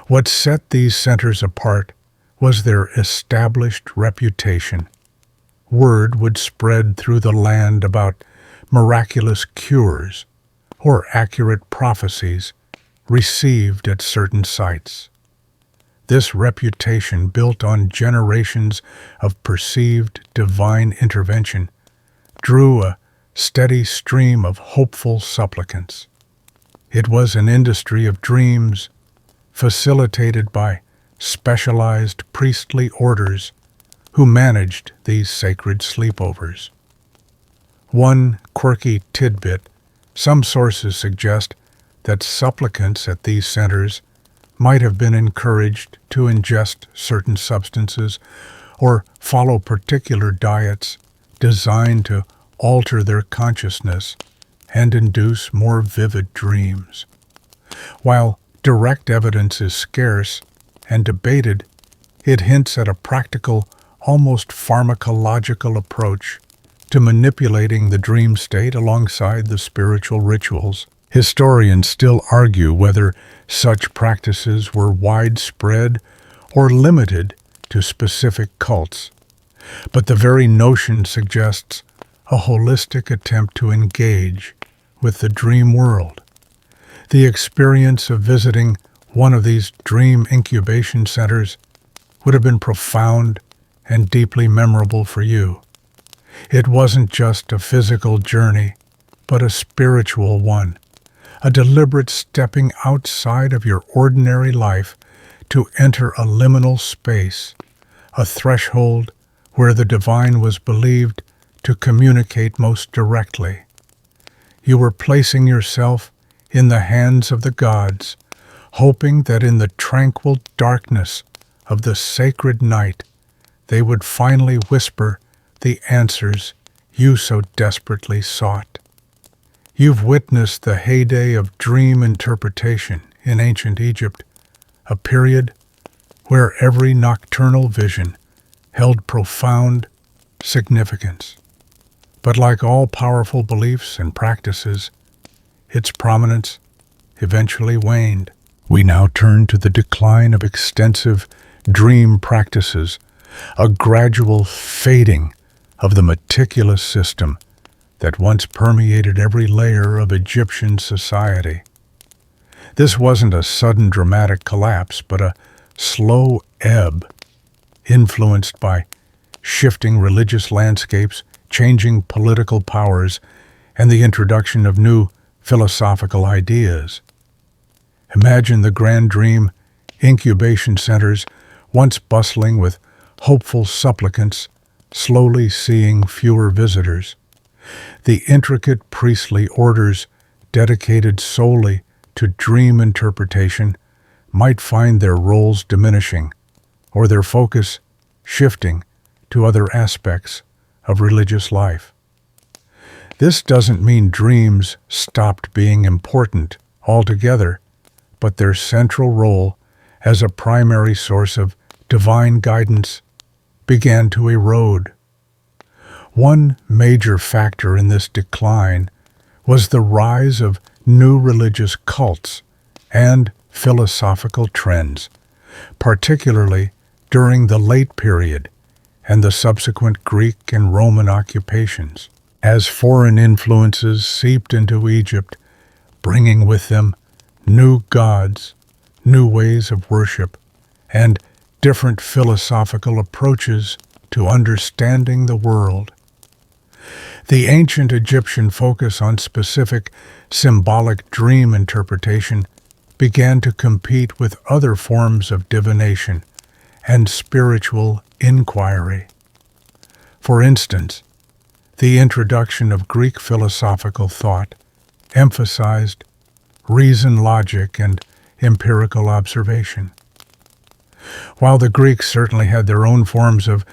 What set these centers apart was their established reputation. Word would spread through the land about miraculous cures or accurate prophecies received at certain sites. This reputation, built on generations of perceived divine intervention, drew a steady stream of hopeful supplicants. It was an industry of dreams, facilitated by specialized priestly orders who managed these sacred sleepovers. One quirky tidbit: some sources suggest that supplicants at these centers might have been encouraged to ingest certain substances or follow particular diets designed to alter their consciousness and induce more vivid dreams. While direct evidence is scarce and debated, it hints at a practical, almost pharmacological approach to manipulating the dream state alongside the spiritual rituals. Historians still argue whether such practices were widespread or limited to specific cults, but the very notion suggests a holistic attempt to engage with the dream world. The experience of visiting one of these dream incubation centers would have been profound and deeply memorable for you. It wasn't just a physical journey, but a spiritual one, a deliberate stepping outside of your ordinary life to enter a liminal space, a threshold where the divine was believed to communicate most directly. You were placing yourself in the hands of the gods, hoping that in the tranquil darkness of the sacred night, they would finally whisper the answers you so desperately sought. You've witnessed the heyday of dream interpretation in ancient Egypt, a period where every nocturnal vision held profound significance. But like all powerful beliefs and practices, its prominence eventually waned. We now turn to the decline of extensive dream practices, a gradual fading of the meticulous system that once permeated every layer of Egyptian society. This wasn't a sudden dramatic collapse, but a slow ebb, influenced by shifting religious landscapes, changing political powers, and the introduction of new philosophical ideas. Imagine the grand dream incubation centers, once bustling with hopeful supplicants, slowly seeing fewer visitors. The intricate priestly orders dedicated solely to dream interpretation might find their roles diminishing, or their focus shifting to other aspects of religious life. This doesn't mean dreams stopped being important altogether, but their central role as a primary source of divine guidance began to erode. One major factor in this decline was the rise of new religious cults and philosophical trends, particularly during the late period and the subsequent Greek and Roman occupations. As foreign influences seeped into Egypt, bringing with them new gods, new ways of worship, and different philosophical approaches to understanding the world. The ancient Egyptian focus on specific symbolic dream interpretation began to compete with other forms of divination and spiritual inquiry. For instance, the introduction of Greek philosophical thought emphasized reason, logic, and empirical observation. While the Greeks certainly had their own forms of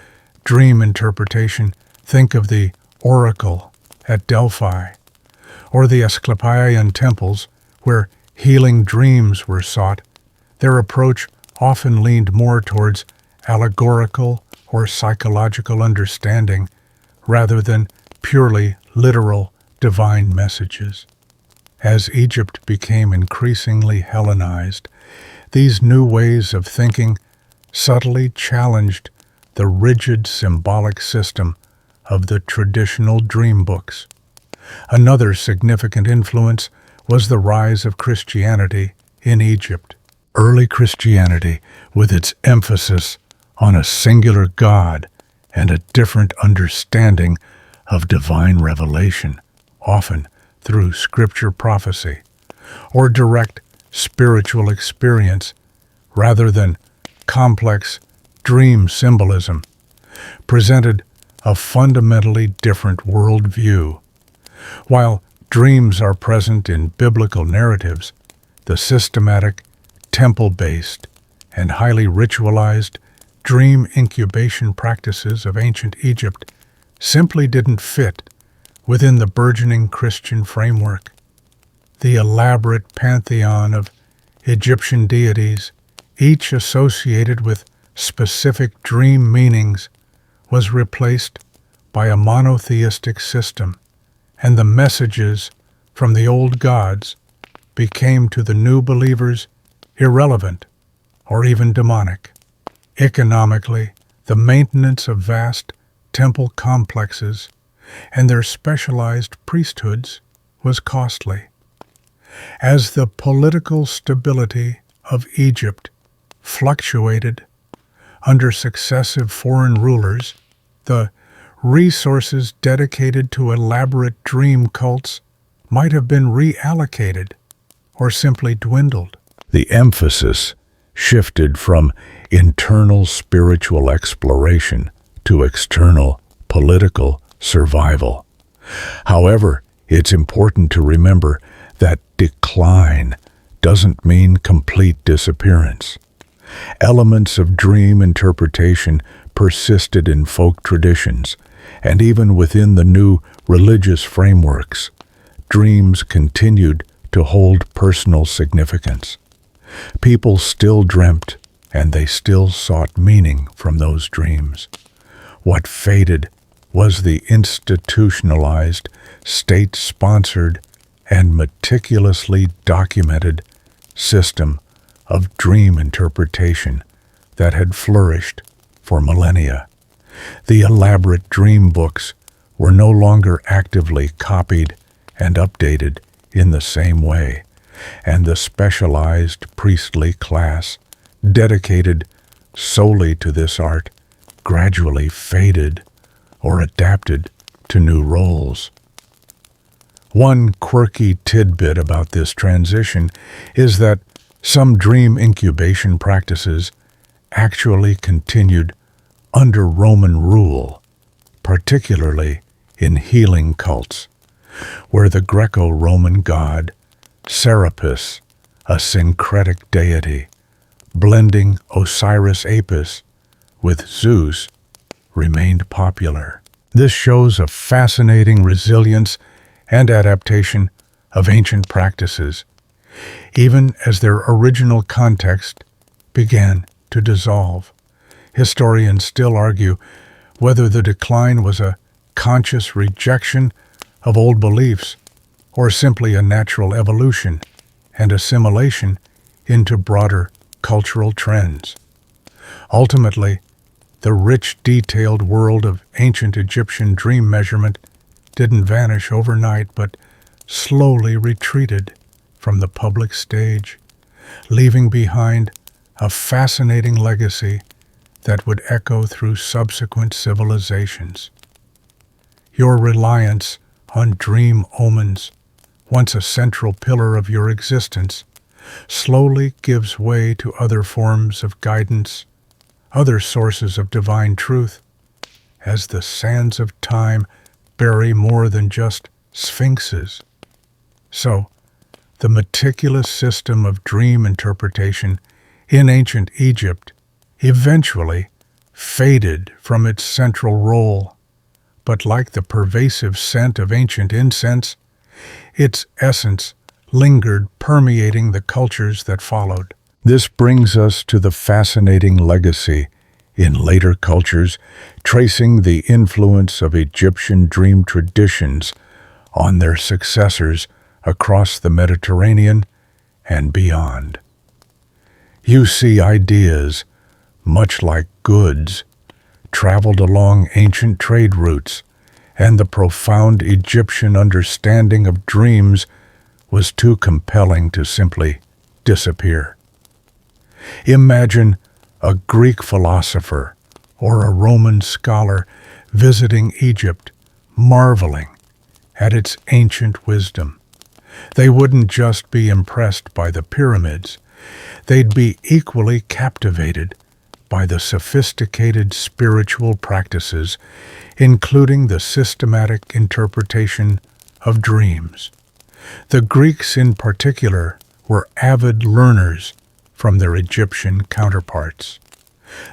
dream interpretation, think of the oracle at Delphi, or the Asclepian temples where healing dreams were sought, their approach often leaned more towards allegorical or psychological understanding rather than purely literal divine messages. As Egypt became increasingly Hellenized, these new ways of thinking subtly challenged the rigid symbolic system of the traditional dream books. Another significant influence was the rise of Christianity in Egypt. Early Christianity, with its emphasis on a singular God and a different understanding of divine revelation, often through scripture prophecy, or direct spiritual experience rather than complex dream symbolism, presented a fundamentally different worldview. While dreams are present in biblical narratives, the systematic, temple-based, and highly ritualized dream incubation practices of ancient Egypt simply didn't fit within the burgeoning Christian framework. The elaborate pantheon of Egyptian deities, each associated with specific dream meanings, was replaced by a monotheistic system, and the messages from the old gods became to the new believers irrelevant or even demonic. Economically, the maintenance of vast temple complexes and their specialized priesthoods was costly. As the political stability of Egypt fluctuated under successive foreign rulers, the resources dedicated to elaborate dream cults might have been reallocated or simply dwindled. The emphasis shifted from internal spiritual exploration to external political survival. However, it's important to remember that decline doesn't mean complete disappearance. Elements of dream interpretation persisted in folk traditions, and even within the new religious frameworks, dreams continued to hold personal significance. People still dreamt, and they still sought meaning from those dreams. What faded was the institutionalized, state-sponsored, and meticulously documented system of dream interpretation that had flourished for millennia. The elaborate dream books were no longer actively copied and updated in the same way, and the specialized priestly class dedicated solely to this art gradually faded or adapted to new roles. One quirky tidbit about this transition is that some dream incubation practices actually continued under Roman rule, particularly in healing cults, where the Greco-Roman god Serapis, a syncretic deity, blending Osiris Apis with Zeus, remained popular. This shows a fascinating resilience and adaptation of ancient practices, even as their original context began to dissolve. Historians still argue whether the decline was a conscious rejection of old beliefs or simply a natural evolution and assimilation into broader cultural trends. Ultimately, the rich, detailed world of ancient Egyptian dream measurement didn't vanish overnight, but slowly retreated from the public stage, leaving behind a fascinating legacy that would echo through subsequent civilizations. Your reliance on dream omens, once a central pillar of your existence, slowly gives way to other forms of guidance, other sources of divine truth, as the sands of time bury more than just sphinxes. So, the meticulous system of dream interpretation in ancient Egypt eventually faded from its central role, but like the pervasive scent of ancient incense, its essence lingered, permeating the cultures that followed. This brings us to the fascinating legacy in later cultures, tracing the influence of Egyptian dream traditions on their successors across the Mediterranean and beyond. You see ideas, much like goods, traveled along ancient trade routes, and the profound Egyptian understanding of dreams was too compelling to simply disappear. Imagine a Greek philosopher or a Roman scholar visiting Egypt, marveling at its ancient wisdom. They wouldn't just be impressed by the pyramids, they'd be equally captivated by the sophisticated spiritual practices, including the systematic interpretation of dreams. The Greeks in particular were avid learners from their Egyptian counterparts.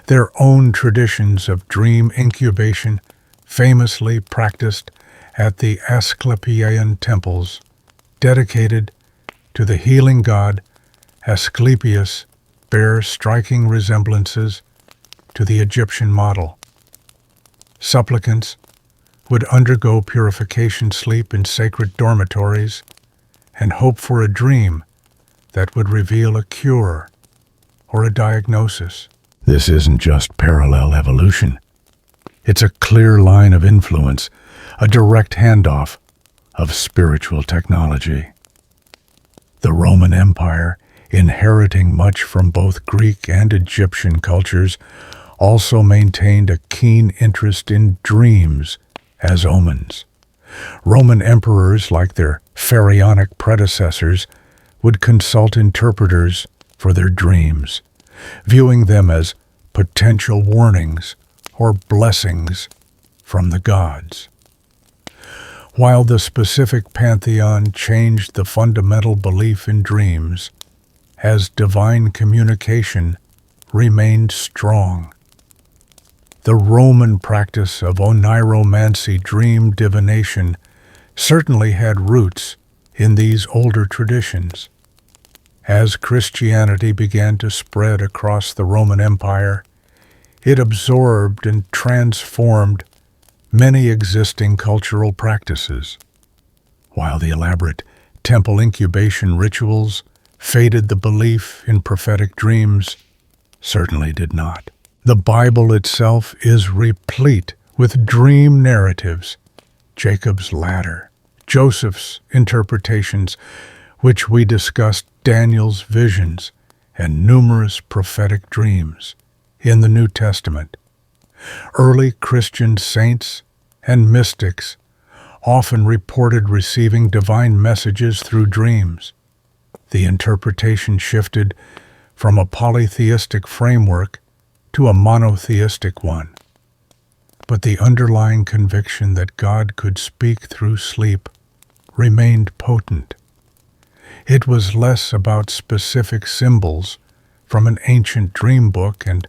Their own traditions of dream incubation, famously practiced at the Asclepieian temples, dedicated to the healing god Asclepius, bear striking resemblances to the Egyptian model. Supplicants would undergo purification sleep in sacred dormitories and hope for a dream that would reveal a cure or a diagnosis. This isn't just parallel evolution. It's a clear line of influence, a direct handoff of spiritual technology. The Roman Empire, inheriting much from both Greek and Egyptian cultures, also maintained a keen interest in dreams as omens. Roman emperors, like their pharaonic predecessors, would consult interpreters for their dreams, viewing them as potential warnings or blessings from the gods. While the specific pantheon changed the fundamental belief in dreams, as divine communication remained strong. The Roman practice of oniromancy, dream divination, certainly had roots in these older traditions. As Christianity began to spread across the Roman Empire, it absorbed and transformed many existing cultural practices. While the elaborate temple incubation rituals faded, the belief in prophetic dreams certainly did not. The Bible itself is replete with dream narratives: Jacob's ladder, Joseph's interpretations, which we discussed, Daniel's visions, and numerous prophetic dreams in the New Testament. Early Christian saints and mystics often reported receiving divine messages through dreams. The interpretation shifted from a polytheistic framework to a monotheistic one. But the underlying conviction that God could speak through sleep remained potent. It was less about specific symbols from an ancient dream book and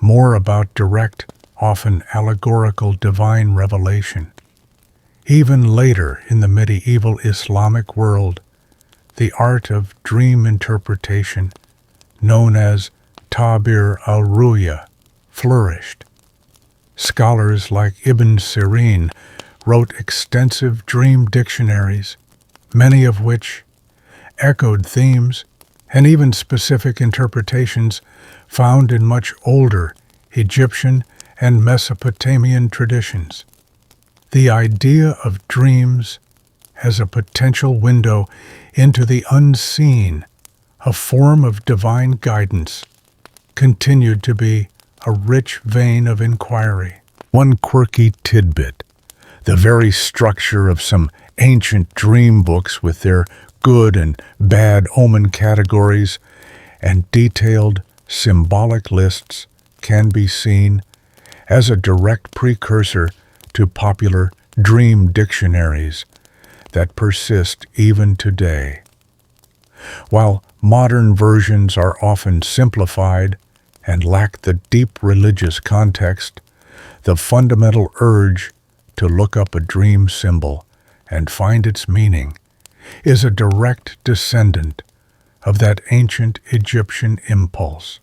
more about direct, often allegorical divine revelation. Even later in the medieval Islamic world, the art of dream interpretation, known as Ta'bir al-Ru'ya, flourished. Scholars like Ibn Sirin wrote extensive dream dictionaries, many of which echoed themes and even specific interpretations found in much older Egyptian and Mesopotamian traditions. The idea of dreams as a potential window into the unseen, a form of divine guidance, continued to be a rich vein of inquiry. One quirky tidbit: the very structure of some ancient dream books, with their good and bad omen categories and detailed symbolic lists, can be seen as a direct precursor to popular dream dictionaries that persist even today. While modern versions are often simplified and lack the deep religious context, the fundamental urge to look up a dream symbol and find its meaning is a direct descendant of that ancient Egyptian impulse.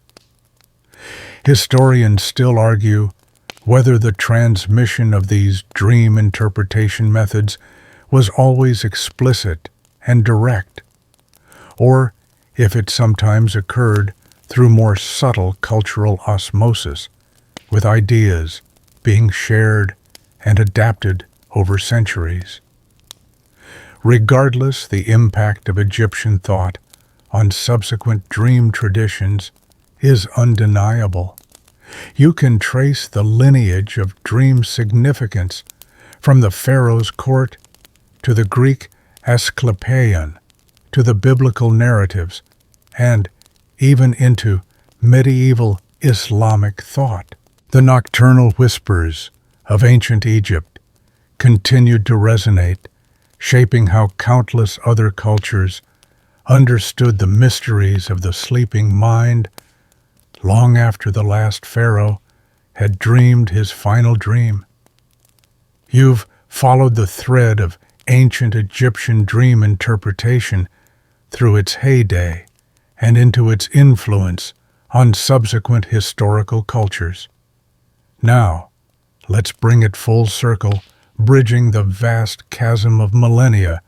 Historians still argue whether the transmission of these dream interpretation methods was always explicit and direct, or if it sometimes occurred through more subtle cultural osmosis, with ideas being shared and adapted over centuries. Regardless, the impact of Egyptian thought on subsequent dream traditions is undeniable. You can trace the lineage of dream significance from the pharaoh's court to the Greek Asclepieion, to the biblical narratives, and even into medieval Islamic thought. The nocturnal whispers of ancient Egypt continued to resonate, shaping how countless other cultures understood the mysteries of the sleeping mind long after the last pharaoh had dreamed his final dream. You've followed the thread of ancient Egyptian dream interpretation through its heyday and into its influence on subsequent historical cultures. Now, let's bring it full circle, bridging the vast chasm of millennia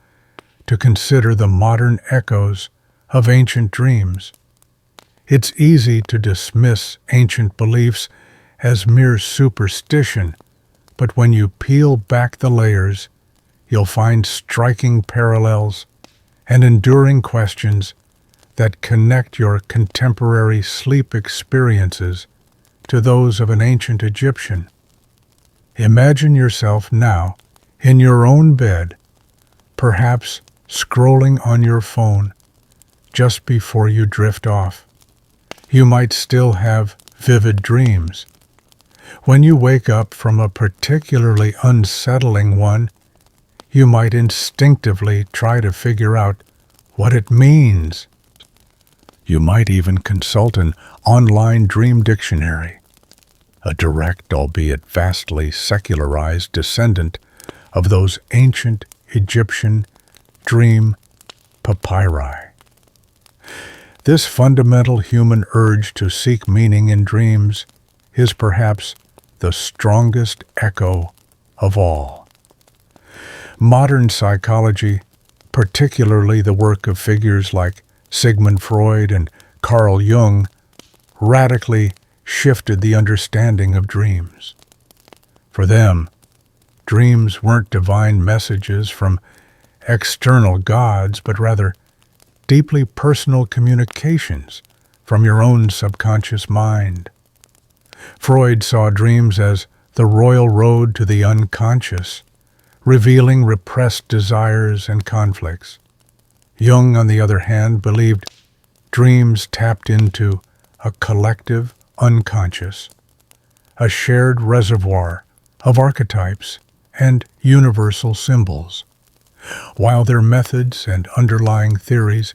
to consider the modern echoes of ancient dreams. It's easy to dismiss ancient beliefs as mere superstition, but when you peel back the layers, you'll find striking parallels and enduring questions that connect your contemporary sleep experiences to those of an ancient Egyptian. Imagine yourself now in your own bed, perhaps scrolling on your phone just before you drift off. You might still have vivid dreams. When you wake up from a particularly unsettling one, you might instinctively try to figure out what it means. You might even consult an online dream dictionary, a direct, albeit vastly secularized descendant of those ancient Egyptian dream papyri. This fundamental human urge to seek meaning in dreams is perhaps the strongest echo of all. Modern psychology, particularly the work of figures like Sigmund Freud and Carl Jung, radically shifted the understanding of dreams. For them, dreams weren't divine messages from external gods, but rather deeply personal communications from your own subconscious mind. Freud saw dreams as the royal road to the unconscious, revealing repressed desires and conflicts. Jung, on the other hand, believed dreams tapped into a collective unconscious, a shared reservoir of archetypes and universal symbols. While their methods and underlying theories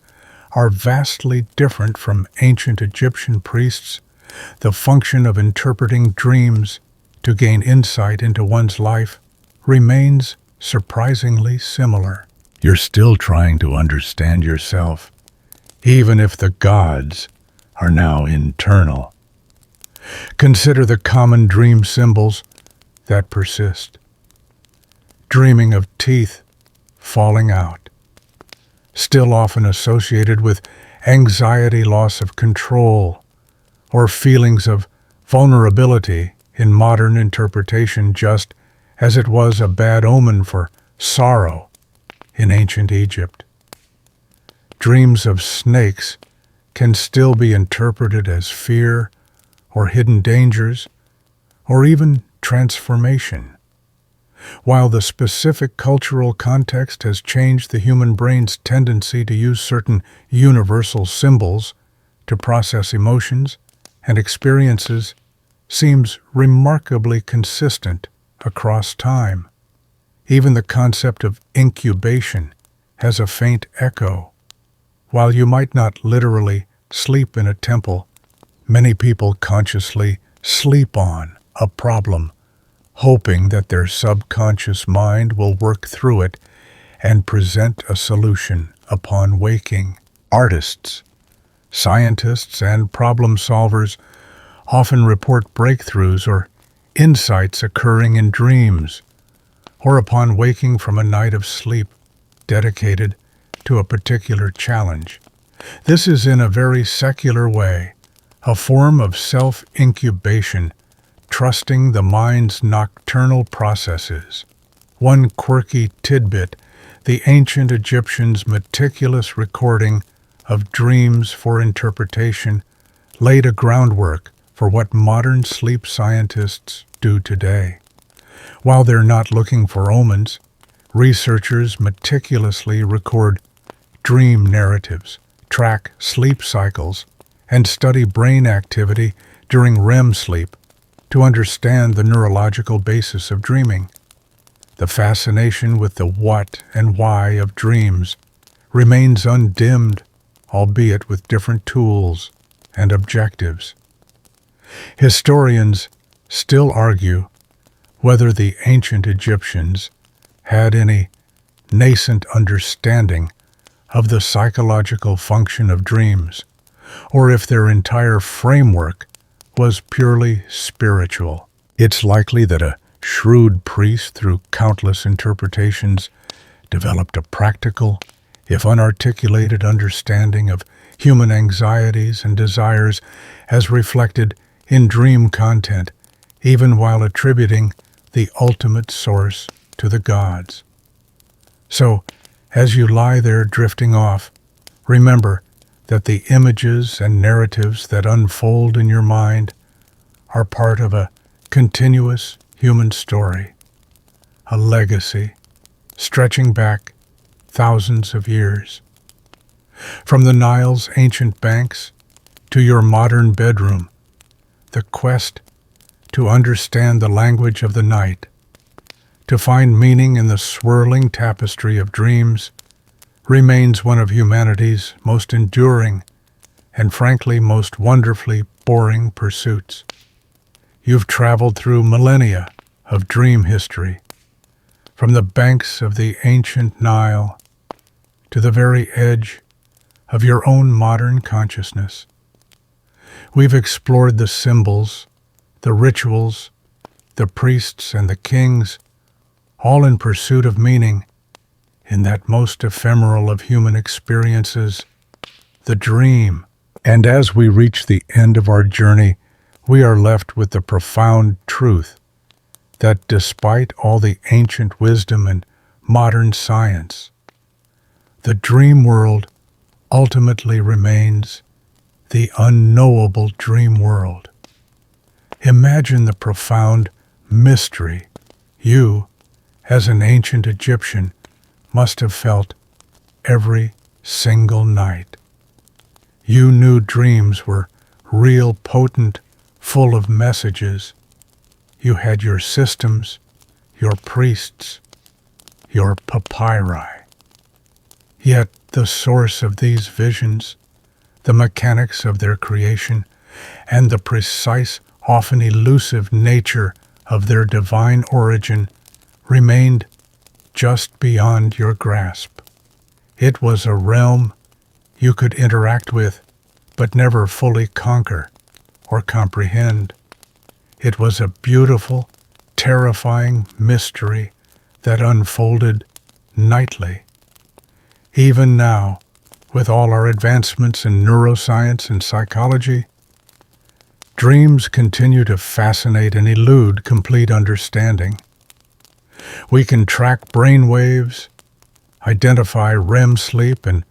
are vastly different from ancient Egyptian priests, the function of interpreting dreams to gain insight into one's life remains surprisingly similar. You're still trying to understand yourself, even if the gods are now internal. Consider the common dream symbols that persist. Dreaming of teeth falling out, still often associated with anxiety, loss of control, or feelings of vulnerability in modern interpretation, just as it was a bad omen for sorrow in ancient Egypt. Dreams of snakes can still be interpreted as fear or hidden dangers, or even transformation. While the specific cultural context has changed the human brain's tendency to use certain universal symbols to process emotions and experiences, seems remarkably consistent across time. Even the concept of incubation has a faint echo. While you might not literally sleep in a temple, many people consciously sleep on a problem, hoping that their subconscious mind will work through it and present a solution upon waking. Artists, scientists, and problem solvers often report breakthroughs or insights occurring in dreams or upon waking from a night of sleep dedicated to a particular challenge. This is, in a very secular way, a form of self-incubation, trusting the mind's nocturnal processes. One quirky tidbit: the ancient Egyptians' meticulous recording of dreams for interpretation laid a groundwork for what modern sleep scientists do today. While they're not looking for omens, researchers meticulously record dream narratives, track sleep cycles, and study brain activity during REM sleep to understand the neurological basis of dreaming. The fascination with the what and why of dreams remains undimmed, albeit with different tools and objectives. Historians still argue whether the ancient Egyptians had any nascent understanding of the psychological function of dreams, or if their entire framework was purely spiritual. It's likely that a shrewd priest, through countless interpretations, developed a practical, if unarticulated, understanding of human anxieties and desires as reflected in dream content, even while attributing the ultimate source to the gods. So, as you lie there drifting off, remember that the images and narratives that unfold in your mind are part of a continuous human story, a legacy stretching back thousands of years. From the Nile's ancient banks to your modern bedroom, the quest to understand the language of the night, to find meaning in the swirling tapestry of dreams, remains one of humanity's most enduring and frankly most wonderfully boring pursuits. You've traveled through millennia of dream history, from the banks of the ancient Nile to the very edge of your own modern consciousness. We've explored the symbols, the rituals, the priests and the kings, all in pursuit of meaning in that most ephemeral of human experiences, the dream. And as we reach the end of our journey, we are left with the profound truth that despite all the ancient wisdom and modern science, the dream world ultimately remains the unknowable dream world. Imagine the profound mystery you, as an ancient Egyptian, must have felt every single night. You knew dreams were real, potent, full of messages. You had your systems, your priests, your papyri. Yet the source of these visions, the mechanics of their creation, and the precise, often elusive nature of their divine origin remained just beyond your grasp. It was a realm you could interact with, but never fully conquer or comprehend. It was a beautiful, terrifying mystery that unfolded nightly. Even now, with all our advancements in neuroscience and psychology, dreams continue to fascinate and elude complete understanding. We can track brain waves, identify REM sleep, and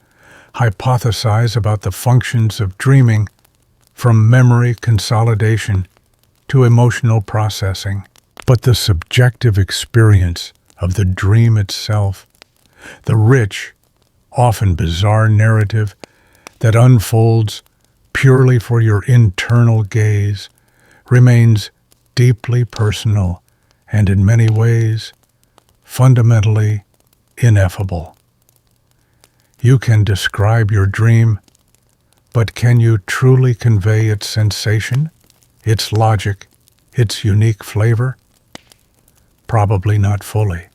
hypothesize about the functions of dreaming, from memory consolidation to emotional processing. But the subjective experience of the dream itself, the rich, often bizarre narrative that unfolds purely for your internal gaze, remains deeply personal and in many ways fundamentally ineffable. You can describe your dream, but can you truly convey its sensation, its logic, its unique flavor? Probably not fully.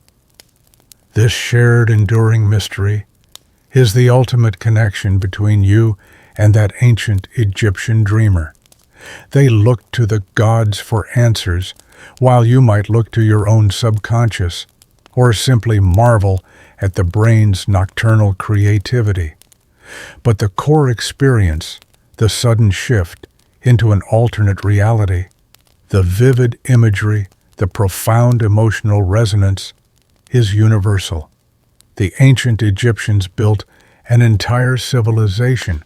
This shared, enduring mystery is the ultimate connection between you and that ancient Egyptian dreamer. They looked to the gods for answers, while you might look to your own subconscious, or simply marvel at the brain's nocturnal creativity. But the core experience, the sudden shift into an alternate reality, the vivid imagery, the profound emotional resonance, is universal. The ancient Egyptians built an entire civilization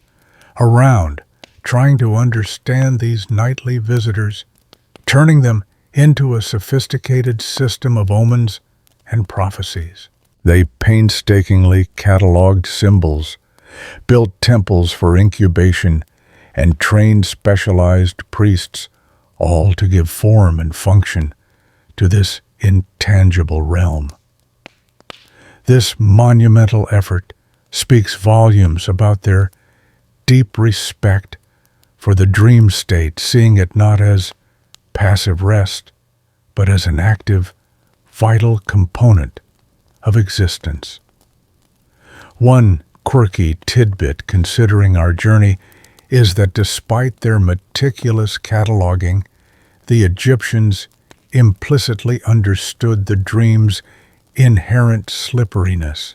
around trying to understand these nightly visitors, turning them into a sophisticated system of omens and prophecies. They painstakingly cataloged symbols, built temples for incubation, and trained specialized priests, all to give form and function to this intangible realm. This monumental effort speaks volumes about their deep respect for the dream state, seeing it not as passive rest, but as an active, vital component of existence. One quirky tidbit considering our journey is that despite their meticulous cataloging, the Egyptians implicitly understood the dream's inherent slipperiness.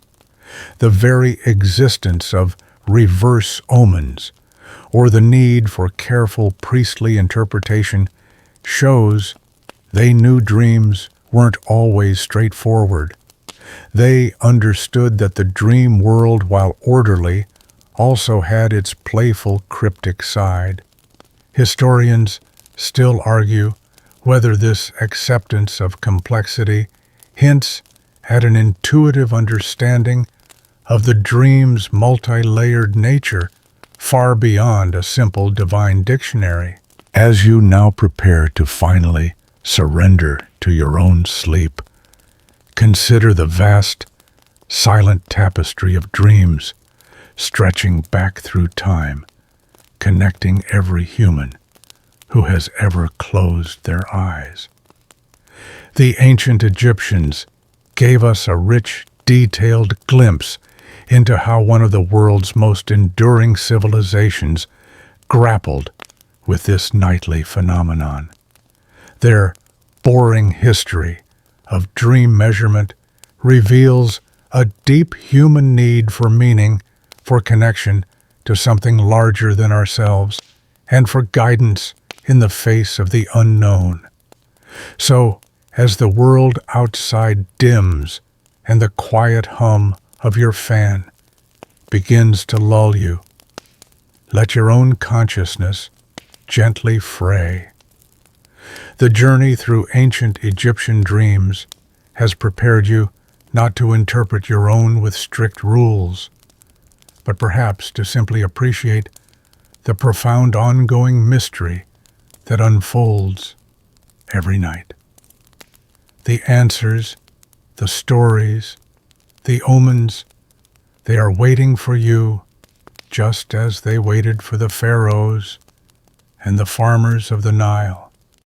The very existence of reverse omens, or the need for careful priestly interpretation, shows they knew dreams weren't always straightforward. They understood that the dream world, while orderly, also had its playful, cryptic side. Historians still argue whether this acceptance of complexity hints at an intuitive understanding of the dream's multi-layered nature, far beyond a simple divine dictionary. As you now prepare to finally surrender to your own sleep, consider the vast, silent tapestry of dreams stretching back through time, connecting every human who has ever closed their eyes. The ancient Egyptians gave us a rich, detailed glimpse into how one of the world's most enduring civilizations grappled with this nightly phenomenon. Their boring history of dream measurement reveals a deep human need for meaning, for connection to something larger than ourselves, and for guidance in the face of the unknown. So, as the world outside dims and the quiet hum of your fan begins to lull you, let your own consciousness gently fray. The journey through ancient Egyptian dreams has prepared you not to interpret your own with strict rules, but perhaps to simply appreciate the profound ongoing mystery that unfolds every night. The answers, the stories, the omens, they are waiting for you just as they waited for the pharaohs and the farmers of the Nile.